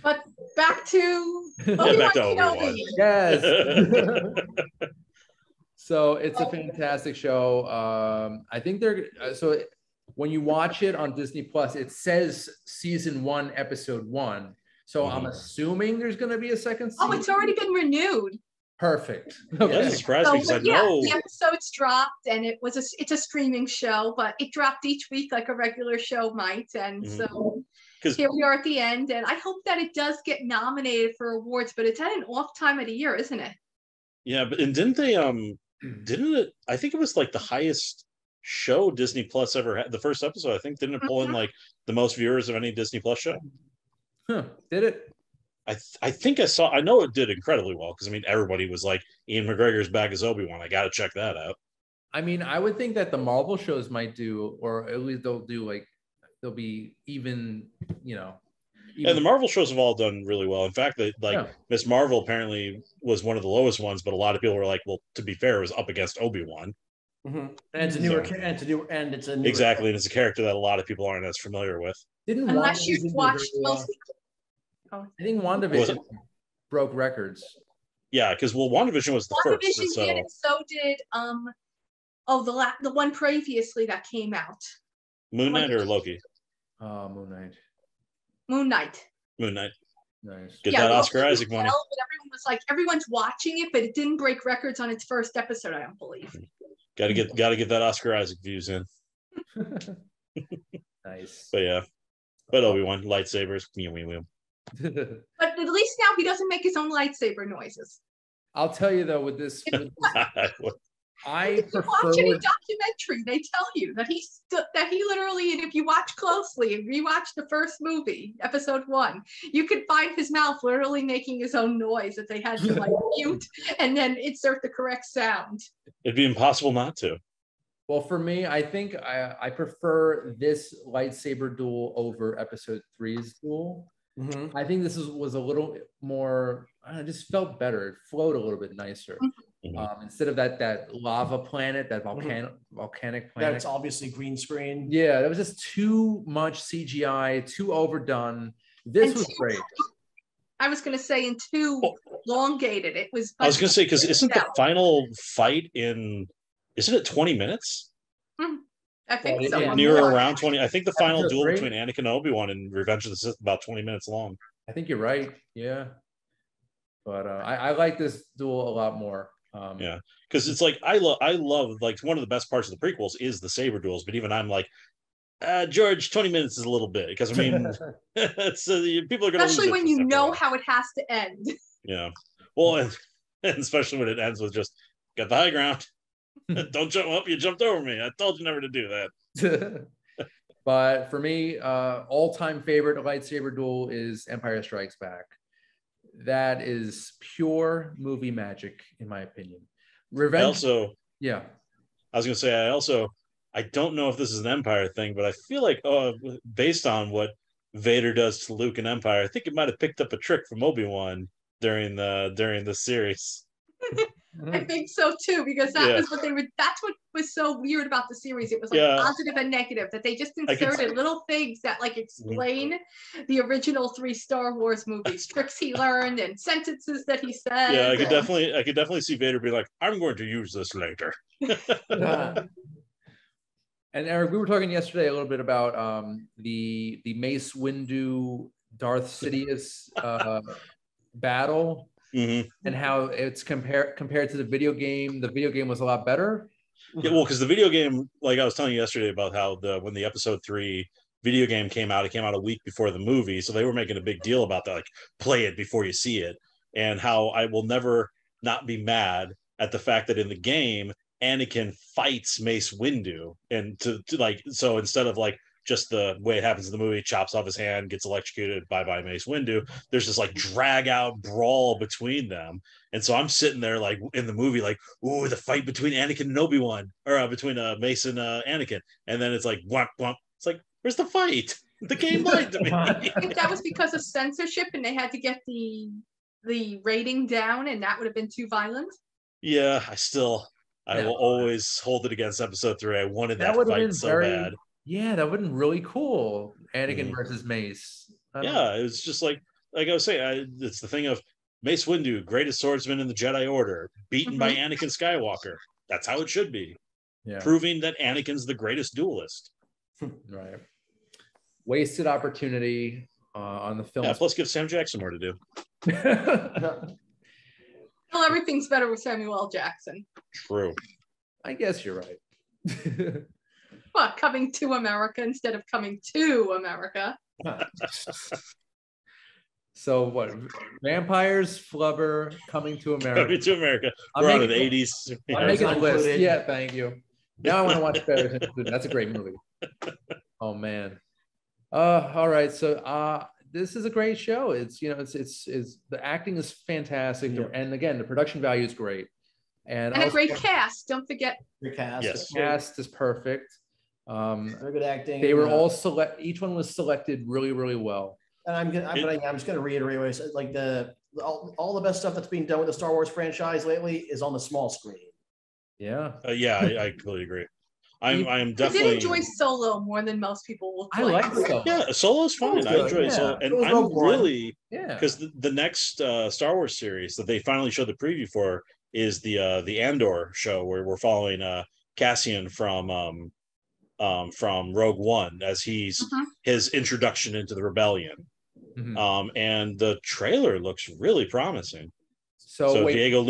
But back to Obi-Wan Kenobi. Yes. So it's a fantastic show. I think so when you watch it on Disney Plus, it says season 1, episode 1. So I'm assuming there's going to be a second season. Oh, it's already been renewed. Perfect. Okay. That doesn't surprise me because I know the episodes dropped, and it's a streaming show, but it dropped each week like a regular show might, and so here we are at the end, and I hope that it does get nominated for awards, but it's at an off time of the year, isn't it? Yeah, but and didn't they didn't it? I think it was like the highest show Disney Plus ever had. The first episode, I think, didn't it pull in like the most viewers of any Disney Plus show? Huh, did it? I think I know it did incredibly well because I mean everybody was like Ian McGregor's back as Obi-Wan. I got to check that out. I mean, I would think that the Marvel shows might do, or at least they'll be even, And the Marvel shows have all done really well. In fact, Miss Marvel apparently was one of the lowest ones, but a lot of people were like, well, to be fair, it was up against Obi-Wan. And it's a newer character. And it's a character that a lot of people aren't as familiar with. Unless you've watched most. I think WandaVision broke records. Yeah, because WandaVision was the first. WandaVision did, and so did the one previously that came out. Moon Knight or Loki? Moon Knight. Moon Knight. Nice. Get that Oscar Isaac money. But everyone was like, everyone's watching it, but it didn't break records on its first episode, I don't believe. Gotta get that Oscar Isaac views in. Nice. But yeah. But Obi-Wan, lightsabers. But at least now he doesn't make his own lightsaber noises. I'll tell you though, with this I prefer. If you watch any documentary, they tell you that he literally, and if you watch closely and rewatch the first movie, episode 1, you could find his mouth literally making his own noise that they had to like mute and then insert the correct sound. It'd be impossible not to. Well, for me, I think I prefer this lightsaber duel over episode 3's duel. I think this was a little more, it just felt better. It flowed a little bit nicer. Instead of that lava planet, that volcanic planet. That's obviously green screen. Yeah, that was just too much CGI, too overdone. This was great. I was going to say, and too elongated. It was. I was going to say, because isn't the final fight isn't it 20 minutes? I think so. Near around 20. I think the final duel between Anakin and Obi-Wan in Revenge of the Sith about 20 minutes long. I think you're right. Yeah. But I like this duel a lot more. Yeah, because it's like I love like one of the best parts of the prequels is the saber duels, but even I'm like, George, 20 minutes is a little bit, because I mean, people are going to, especially when you know how it has to end. Yeah, well, and especially when it ends with just get the high ground. Don't jump up. You jumped over me. I told you never to do that. But for me, all-time favorite lightsaber duel is Empire Strikes Back. That is pure movie magic, in my opinion. Revenge. I was going to say, I don't know if this is an Empire thing, but I feel like, based on what Vader does to Luke in Empire, I think it might have picked up a trick from Obi-Wan during the series. I think so too, because that's what was so weird about the series. It was like positive and negative, that they just inserted little things that like explain the original 3 Star Wars movies, tricks he learned and sentences that he said. Yeah, I could definitely see Vader be like, I'm going to use this later. And Eric, we were talking yesterday a little bit about the Mace Windu Darth Sidious battle. And how it's compared to the video game. The video game was a lot better. Yeah, well, because the video game, like I was telling you yesterday about how when the episode 3 video game came out, it came out a week before the movie, so they were making a big deal about that, like play it before you see it, and how I will never not be mad at the fact that in the game Anakin fights Mace Windu, and to like, so instead of like just the way it happens in the movie, chops off his hand, gets electrocuted, bye-bye Mace Windu, there's this like drag-out brawl between them. And so I'm sitting there like in the movie like, ooh, the fight between Anakin and Obi-Wan, or between Mace and Anakin. And then it's like, whomp, whomp. It's like, where's the fight? The game lied to me. I think that was because of censorship, and they had to get the rating down, and that would have been too violent. Yeah, I will always hold it against episode 3. I wanted that fight so bad. Yeah, that would have been really cool. Anakin versus Mace. Yeah, it was just like I was saying, it's the thing of Mace Windu, greatest swordsman in the Jedi Order, beaten by Anakin Skywalker. That's how it should be. Yeah. Proving that Anakin's the greatest duelist. Right. Wasted opportunity on the film. Yeah, plus give Sam Jackson more to do. Well, everything's better with Samuel L. Jackson. True. I guess you're right. What, coming to America instead of coming to America? So what? Vampires, Flubber, Coming to America. Coming to America. We're on an 80s. I'm making a list. Yeah, thank you. Now I want to watch Bears Included. That's a great movie. Oh man. All right. So this is a great show. It's the acting is fantastic, and again, the production value is great, and a great cast. Don't forget your cast. Yes. The cast is perfect. Very good acting. They were all each one was selected really, really well. And I'm just going to reiterate what I said. Like all the best stuff that's being done with the Star Wars franchise lately is on the small screen. Yeah. I completely agree. I am definitely. I did enjoy Solo more than most people will. I like Solo. Yeah, Solo's fine. I enjoy Solo, and I'm really because the next Star Wars series that they finally showed the preview for is the Andor show, where we're following Cassian from Rogue One as he's his introduction into the rebellion. And the trailer looks really promising. So Diego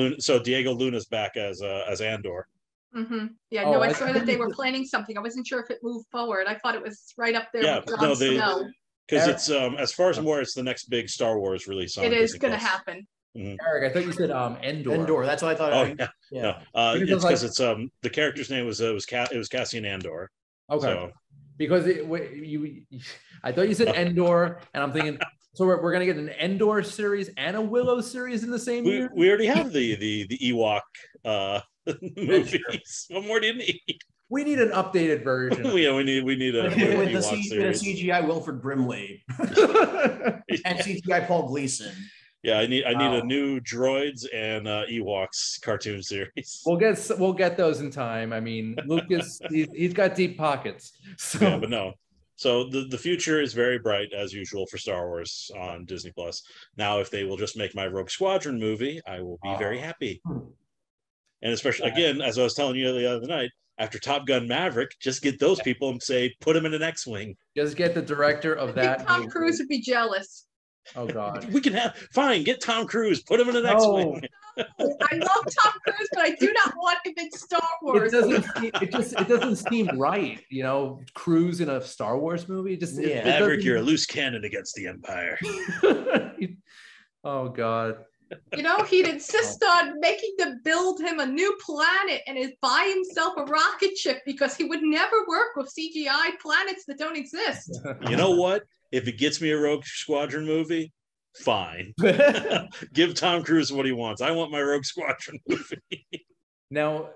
Luna's back as Andor. Yeah, I saw that they were planning something. I wasn't sure if it moved forward. I thought it was right up there. Yeah, with Jon Snow. Because it's as far as I'm aware, it's the next big Star Wars release. It is going to happen. Eric, I thought you said Endor. Endor. That's what I thought. Oh yeah. No, it's because it's the character's name was Cassian Andor. Okay. So. Because I thought you said Endor, and I'm thinking, so we're gonna get an Endor series and a Willow series in the same year. We already have the Ewok movies. What more do you need? We need an updated version. We need a with Ewok series. CGI Wilford Brimley and CGI Paul Gleason. Yeah, I need a new droids and Ewoks cartoon series. We'll get those in time. I mean, Lucas, he's got deep pockets. So. Yeah, but no. So the future is very bright as usual for Star Wars on Disney Plus. Now, if they will just make my Rogue Squadron movie, I will be very happy. And especially again, as I was telling you the other night, after Top Gun Maverick, just get those people and say, put them in an X-wing. Just get the director of that. Tom Cruise would be jealous. Oh God. We can get Tom Cruise, put him in an X-wing. I love Tom Cruise, but I do not want him in Star Wars. It doesn't seem right, Cruise in a Star Wars movie. Maverick, you're a loose cannon against the Empire. Oh God. He'd insist on making them build him a new planet and buy himself a rocket ship because he would never work with CGI planets that don't exist. You know what? If it gets me a Rogue Squadron movie, fine. Give Tom Cruise what he wants. I want my Rogue Squadron movie. Now,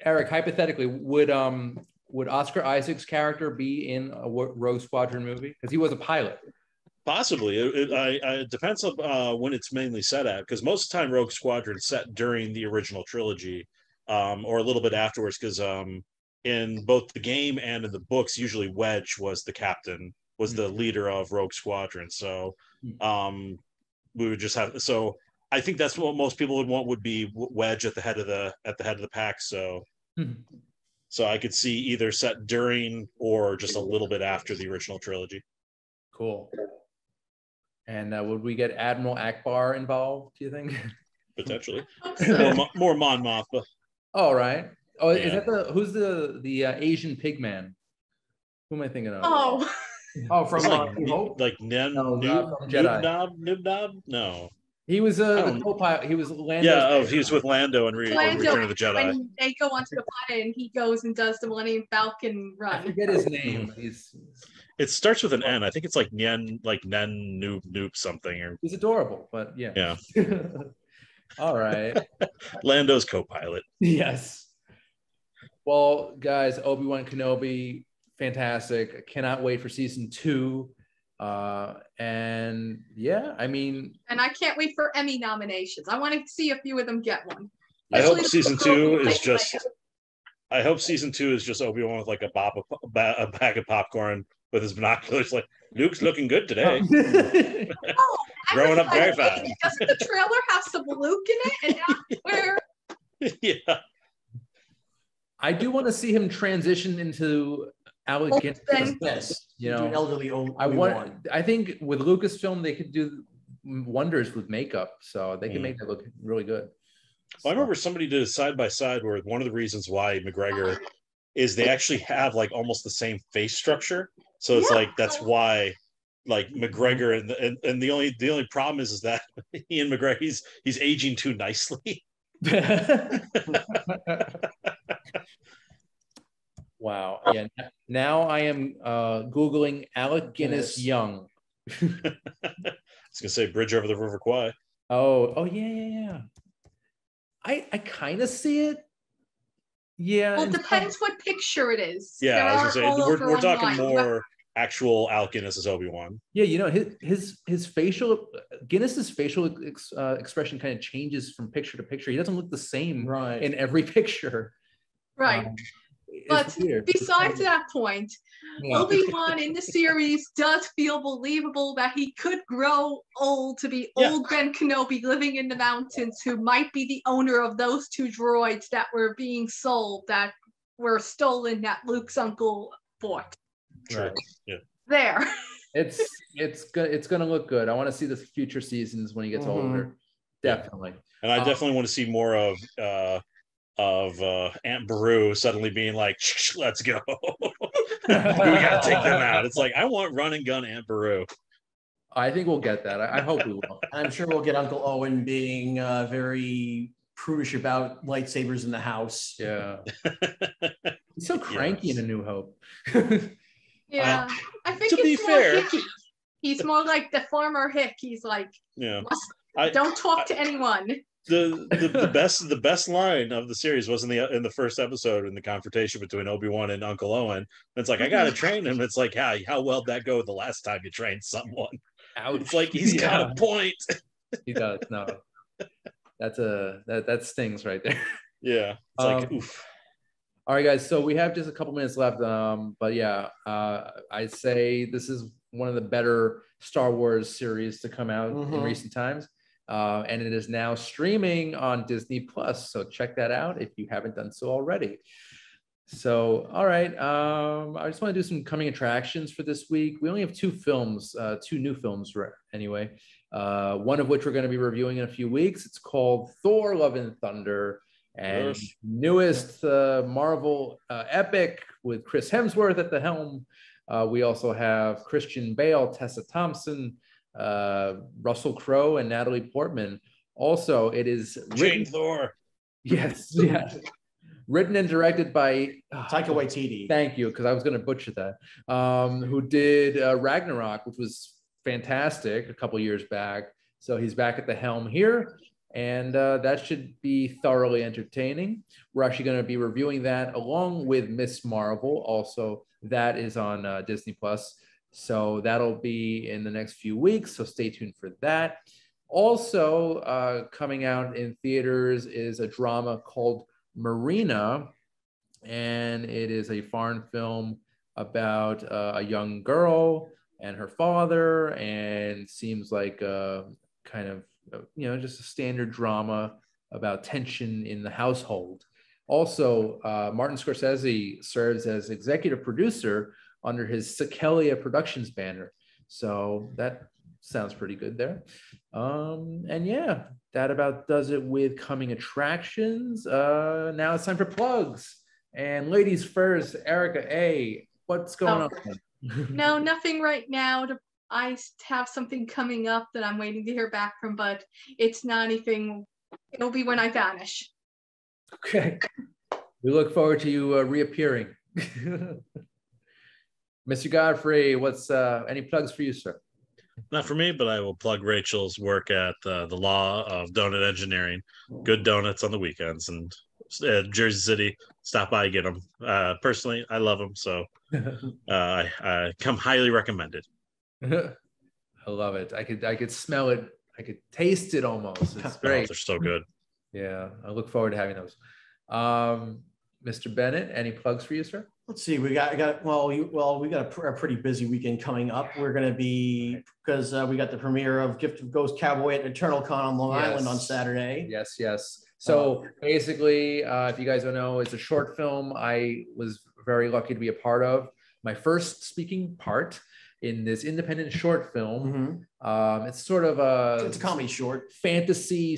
Eric, hypothetically, would Oscar Isaac's character be in a Rogue Squadron movie? Because he was a pilot. Possibly. It depends on when it's mainly set at, because most of the time Rogue Squadron set during the original trilogy or a little bit afterwards, because in both the game and in the books, usually Wedge was the captain, was the leader of Rogue Squadron. So we would just have, so I think that's what most people would want, would be Wedge at the head of the pack. So so I could see either set during or just a little bit after the original trilogy. Cool. And would we get Admiral Ackbar involved, do you think? Potentially. more Mon Mothma. Oh, right. Oh, yeah. Is that who's the Asian pig man? Who am I thinking of? From like Noob Nob? No. He was the co-pilot. He was Lando. Yeah, he was with Lando in Return of the Jedi. When they go onto the planet and he goes and does the Millennium Falcon run. I forget his name. It starts with an N. I think it's like Nen Noob something. He's adorable, but yeah. Yeah. All right. Lando's co-pilot. Yes. Well, guys, Obi-Wan Kenobi, fantastic. I cannot wait for season 2. And yeah, I mean, and I can't wait for Emmy nominations. I want to see a few of them get one. I hope season 2 is just. I hope season 2 is just Obi-Wan with like a bag of popcorn with his binoculars, like, Luke's looking good today. Growing up very fast. Doesn't the trailer have some Luke in it? And not where? Yeah. I do want to see him transition into Alec Guinness. Yes, elderly I think with Lucasfilm they could do wonders with makeup, so they can make it look really good. Well, I remember somebody did a side by side where one of the reasons why McGregor is they actually have like almost the same face structure. So it's like that's why like McGregor and the only problem is that Ian McGregor he's aging too nicely. Wow. Yeah. Now I am Googling Alec Guinness young. I was gonna say Bridge over the River Kwai. Oh yeah. I kind of see it. Yeah. Well, it depends what picture it is. Yeah, I was gonna say we're talking more actual Alec Guinness as Obi-Wan. Yeah, his facial Guinness's facial expression kind of changes from picture to picture. He doesn't look the same in every picture. Right. But besides that point, Obi-Wan in the series does feel believable that he could grow old to be old Ben Kenobi living in the mountains, who might be the owner of those 2 droids that were being sold, that were stolen, that Luke's uncle bought. Right. Yeah. There. It's gonna look good. I want to see the future seasons when he gets older. Definitely. And I definitely want to see more of Aunt Beru suddenly being like, let's go. We gotta take them out. It's like, I want run and gun Aunt Beru. I think we'll get that. I hope we will. I'm sure we'll get Uncle Owen being very prudish about lightsabers in the house. Yeah. He's so cranky in A New Hope. Yeah. I think to be fair, Hickey. He's more like the former Hick. He's like, don't talk to anyone. The best line of the series was in the first episode in the confrontation between Obi-Wan and Uncle Owen. And it's like, I gotta train him. It's like, how well did that go the last time you trained someone? Ouch. It's like he's got a point. He does. No, that stings right there. Yeah, it's like oof. All right, guys. So we have just a couple minutes left. But yeah, I'd say this is one of the better Star Wars series to come out in recent times. And it is now streaming on Disney Plus. So check that out if you haven't done so already. So, all right. I just want to do some coming attractions for this week. We only have 2 films, 2 new films anyway. One of which we're going to be reviewing in a few weeks. It's called Thor: Love and Thunder, and newest Marvel epic with Chris Hemsworth at the helm. We also have Christian Bale, Tessa Thompson, Russell Crowe, and Natalie Portman. Also, it is Jane Thor. Yes. Written and directed by Taika Waititi. Thank you, because I was going to butcher that. Who did Ragnarok, which was fantastic a couple years back. So he's back at the helm here, and that should be thoroughly entertaining. We're actually going to be reviewing that along with Miss Marvel. Also, that is on Disney Plus. So that'll be in the next few weeks. So stay tuned for that. Also coming out in theaters is a drama called Marina, and it is a foreign film about a young girl and her father, and seems like a kind of, just a standard drama about tension in the household. Also, Martin Scorsese serves as executive producer under his Sikelia Productions banner. So that sounds pretty good there. And yeah, that about does it with coming attractions. Now it's time for plugs. And ladies first, Ericka A, what's going on? No, nothing right now. I have something coming up that I'm waiting to hear back from, but it's not anything. It'll be when I vanish. Okay. We look forward to you reappearing. Mr. Godfrey, what's any plugs for you, sir? Not for me, but I will plug Rachel's work at the Law of Donut Engineering. Good donuts on the weekends, and Jersey City. Stop by, get them. Personally, I love them, so I come highly recommended. I love it. I could smell it. I could taste it almost. It's great. They're so good. Yeah, I look forward to having those. Mr. Bennett, any plugs for you, sir? Let's see. We got a pretty busy weekend coming up. We're going to be, because we got the premiere of Gift of Ghost Cowboy at EternalCon on Long Island on Saturday. Yes. So basically, if you guys don't know, it's a short film I was very lucky to be a part of. My first speaking part. in this independent short film. Mm-hmm. It's sort of it's a comedy short, fantasy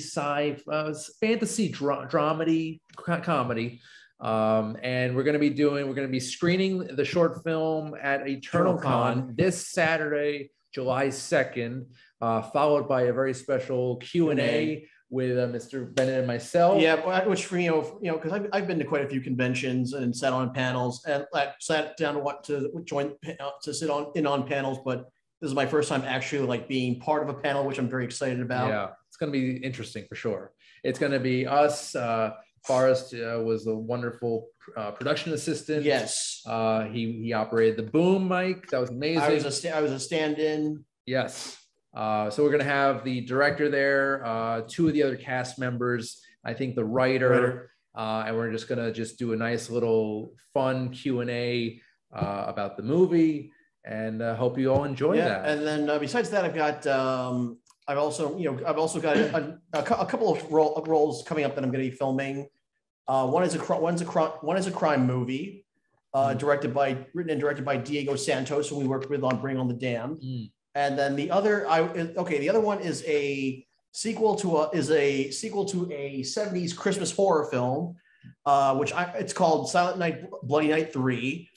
dramedy comedy. And we're going to be screening the short film at Eternal Con this Saturday, July 2nd, followed by a very special Q&A with Mr. Bennett and myself. Yeah, which for because I've been to quite a few conventions and sat on panels and sat down to sit on panels, but this is my first time actually like being part of a panel, which I'm very excited about. Yeah, it's going to be interesting for sure. It's going to be us. Forrest was a wonderful production assistant. Yes, he operated the boom mic. That was amazing. I was a stand-in. Yes. So we're going to have the director there, two of the other cast members, I think the writer. And we're just going to do a nice little fun Q&A about the movie, and hope you all enjoy that. And then besides that, I've also got a couple of roles coming up that I'm going to be filming. One is a crime movie, written and directed by Diego Santos, who we worked with on Bring on the Damned. And then the other one is a sequel to a 70s Christmas horror film, it's called Silent Night, Bloody Night 3,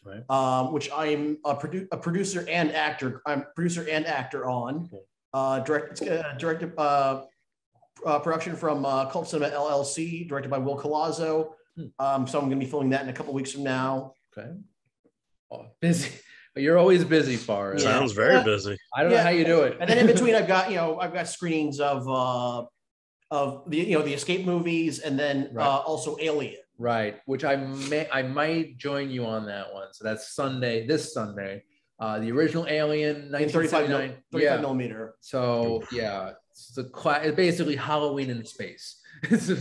which I'm a producer and actor. I'm producer and actor on. Directed production from Cult Cinema LLC, directed by Will Colazzo. So I'm going to be filming that in a couple weeks from now. Okay. Oh, busy. You're always busy, Forrest. Sounds very busy. I don't know how you do it. And then in between, I've got screenings of the Escape movies, and then also Alien. Right, which I might join you on that one. So that's this Sunday. The original Alien, 1939, 35 millimeter. So yeah, it's basically Halloween in space. So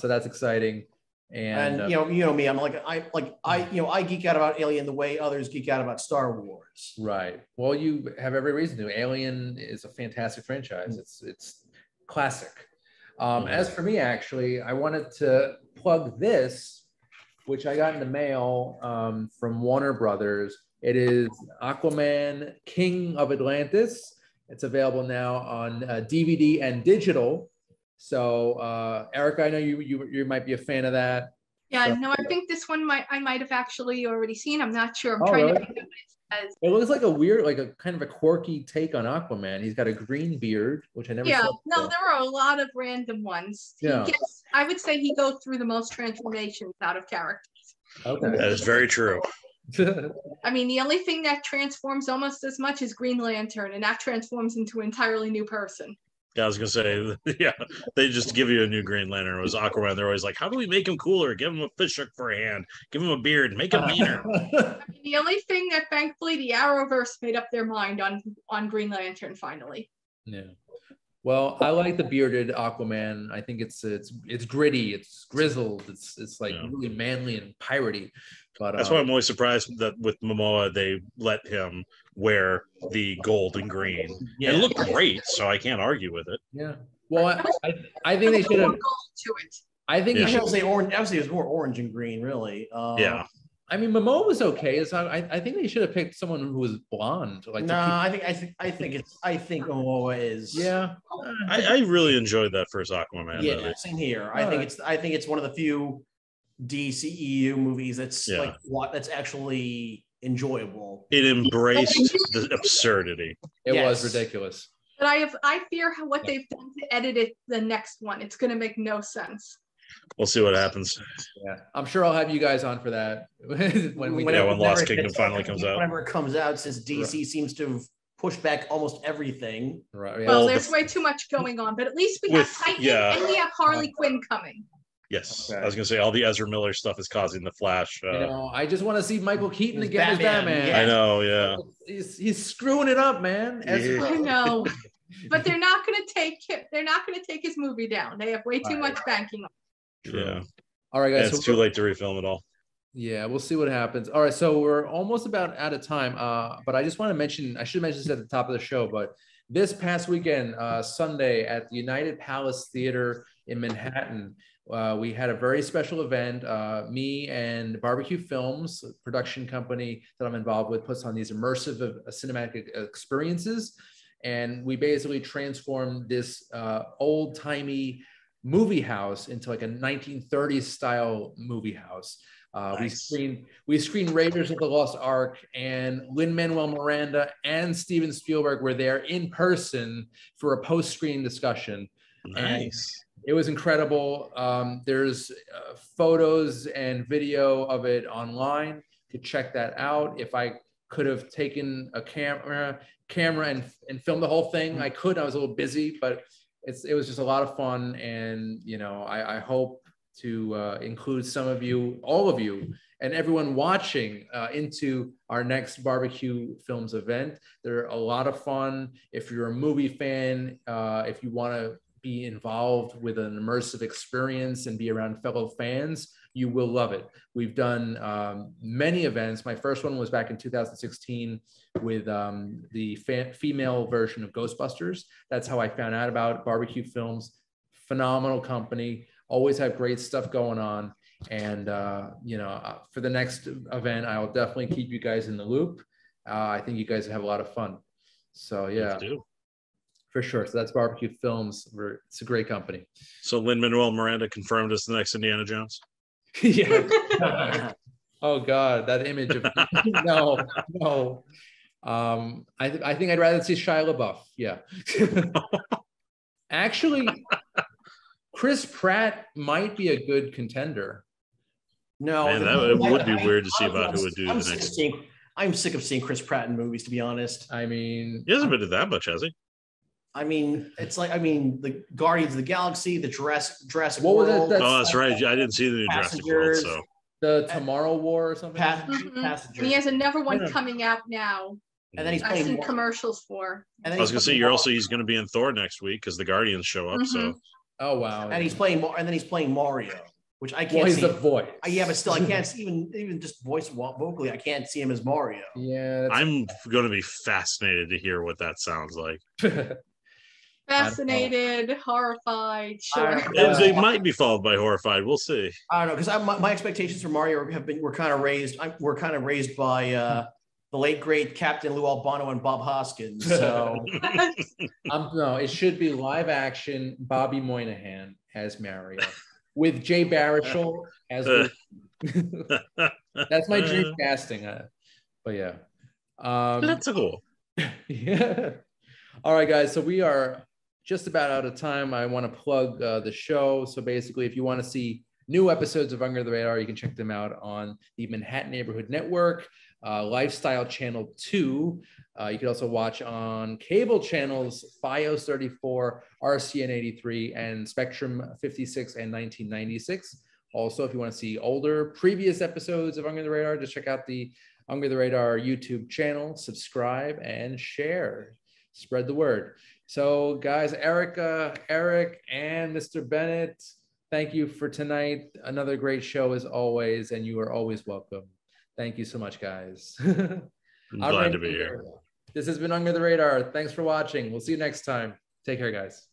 that's exciting. And you know me, I geek out about Alien the way others geek out about Star Wars. Right. Well, you have every reason to. Alien is a fantastic franchise. It's classic. As for me, actually, I wanted to plug this, which I got in the mail from Warner Brothers. It is Aquaman, King of Atlantis. It's available now on DVD and digital. So, Ericka, I know you might be a fan of that. Yeah, so, no, I think this one I might have actually already seen. I'm not sure. I'm trying to think of what it says. It looks like a weird, like a kind of a quirky take on Aquaman. He's got a green beard, which I never saw before. No, there are a lot of random ones. Yeah. I would say he goes through the most transformations out of characters. Okay. That is very true. I mean, the only thing that transforms almost as much is Green Lantern, and that transforms into an entirely new person. Yeah, I was gonna say, they just give you a new Green Lantern. It was Aquaman. They're always like, how do we make him cooler? Give him a fish hook for a hand. Give him a beard. Make him meaner. I mean, the only thing that thankfully the Arrowverse made up their mind on Green Lantern finally. Yeah. Well, I like the bearded Aquaman. I think it's gritty, it's grizzled, it's like really manly and piratey. But that's why I'm always surprised that with Momoa they let him wear the gold and green. Yeah. It looked great, so I can't argue with it. Yeah. Well, I think they should have. To it. I think I should say orange. Actually, it was more orange and green, really. Yeah. I mean, Momoa was okay. So I think they should have picked someone who was blonde. Like, I think Momoa is. Yeah. I really enjoyed that first Aquaman movie. Same here. I think it's one of the few DCEU movies that's that's actually enjoyable. It embraced the absurdity. It was ridiculous. But I fear what they've done to edit the next one. It's going to make no sense. We'll see what happens. Yeah, I'm sure I'll have you guys on for that when Lost Kingdom finally comes out. Whenever it comes out, since DC seems to have pushed back almost everything. Right. Yeah. Well, there's way too much going on, but at least we have Titan and we have Harley Quinn coming. Yes, okay. I was going to say all the Ezra Miller stuff is causing the Flash. I just want to see Michael Keaton again as Batman. Yeah. I know, yeah. He's screwing it up, man. Yeah. I know, but they're not going to take him. They're not going to take his movie down. They have way too much banking on. Yeah. All right, guys. It's too late to refilm it all. Yeah, we'll see what happens. All right, so we're almost about out of time. But I just want to mention, I should mention this at the top of the show, but this past weekend, Sunday at the United Palace Theater in Manhattan, We had a very special event. Me and Barbecue Films, a production company that I'm involved with, puts on these immersive cinematic experiences. And we basically transformed this old-timey movie house into like a 1930s style movie house. Nice. We screened Raiders of the Lost Ark, and Lin-Manuel Miranda and Steven Spielberg were there in person for a post-screening discussion. Nice. And it was incredible. There's photos and video of it online. You could check that out. If I could have taken a camera and filmed the whole thing, I could. I was a little busy, but it was just a lot of fun. And, you know, I hope to include some of you, all of you, and everyone watching into our next Barbecue Films event. They're a lot of fun. If you're a movie fan, if you want to be involved with an immersive experience and be around fellow fans, you will love it. We've done many events. My first one was back in 2016 with the female version of Ghostbusters. That's how I found out about Barbecue Films. Phenomenal company. Always have great stuff going on. And, you know, for the next event, I will definitely keep you guys in the loop. I think you guys have a lot of fun. So, yeah. For sure. So that's Barbecue Films. It's a great company. So Lin-Manuel Miranda confirmed as the next Indiana Jones? Yeah. Oh, God, that image of no. I think I'd rather see Shia LaBeouf. Yeah. Actually, Chris Pratt might be a good contender. No, man, it would be weird to see about who would do the next. I'm sick of seeing Chris Pratt in movies, to be honest. I mean, he hasn't been to that much, has he? I mean, it's like, the Guardians of the Galaxy, the Jurassic what World. Was it? Oh, that's right. I didn't see the new Jurassic World, so. The Tomorrow War or something? Passengers. And he has another one coming out now. And then I've seen commercials for. I was going to say, he's going to be in Thor next week because the Guardians show up, so. Oh, wow. And he's playing Mario, which I can't see. Well, he's the voice. Yeah, but still, I can't see, even just voice vocally, I can't see him as Mario. Yeah. I'm going to be fascinated to hear what that sounds like. Fascinated, horrified, sure. They might be followed by horrified. We'll see. I don't know, because my expectations for Mario were kind of raised. We're kind of raised by the late great Captain Lou Albano and Bob Hoskins. So no, it should be live action. Bobby Moynihan as Mario with Jay Baruchel as. That's my dream casting. But yeah, that's cool. Yeah. All right, guys. So we are just about out of time. I want to plug the show. So basically, if you want to see new episodes of Under the Radar, you can check them out on the Manhattan Neighborhood Network, Lifestyle Channel 2. You can also watch on cable channels FiOS 34, RCN 83, and Spectrum 56 and 1996. Also, if you want to see older previous episodes of Under the Radar, just check out the Under the Radar YouTube channel, subscribe, and share. Spread the word. So, guys, Ericka, Eric, and Mr. Bennett, thank you for tonight. Another great show as always, and you are always welcome. Thank you so much, guys. I'm glad to be here. This has been Under the Radar. Thanks for watching. We'll see you next time. Take care, guys.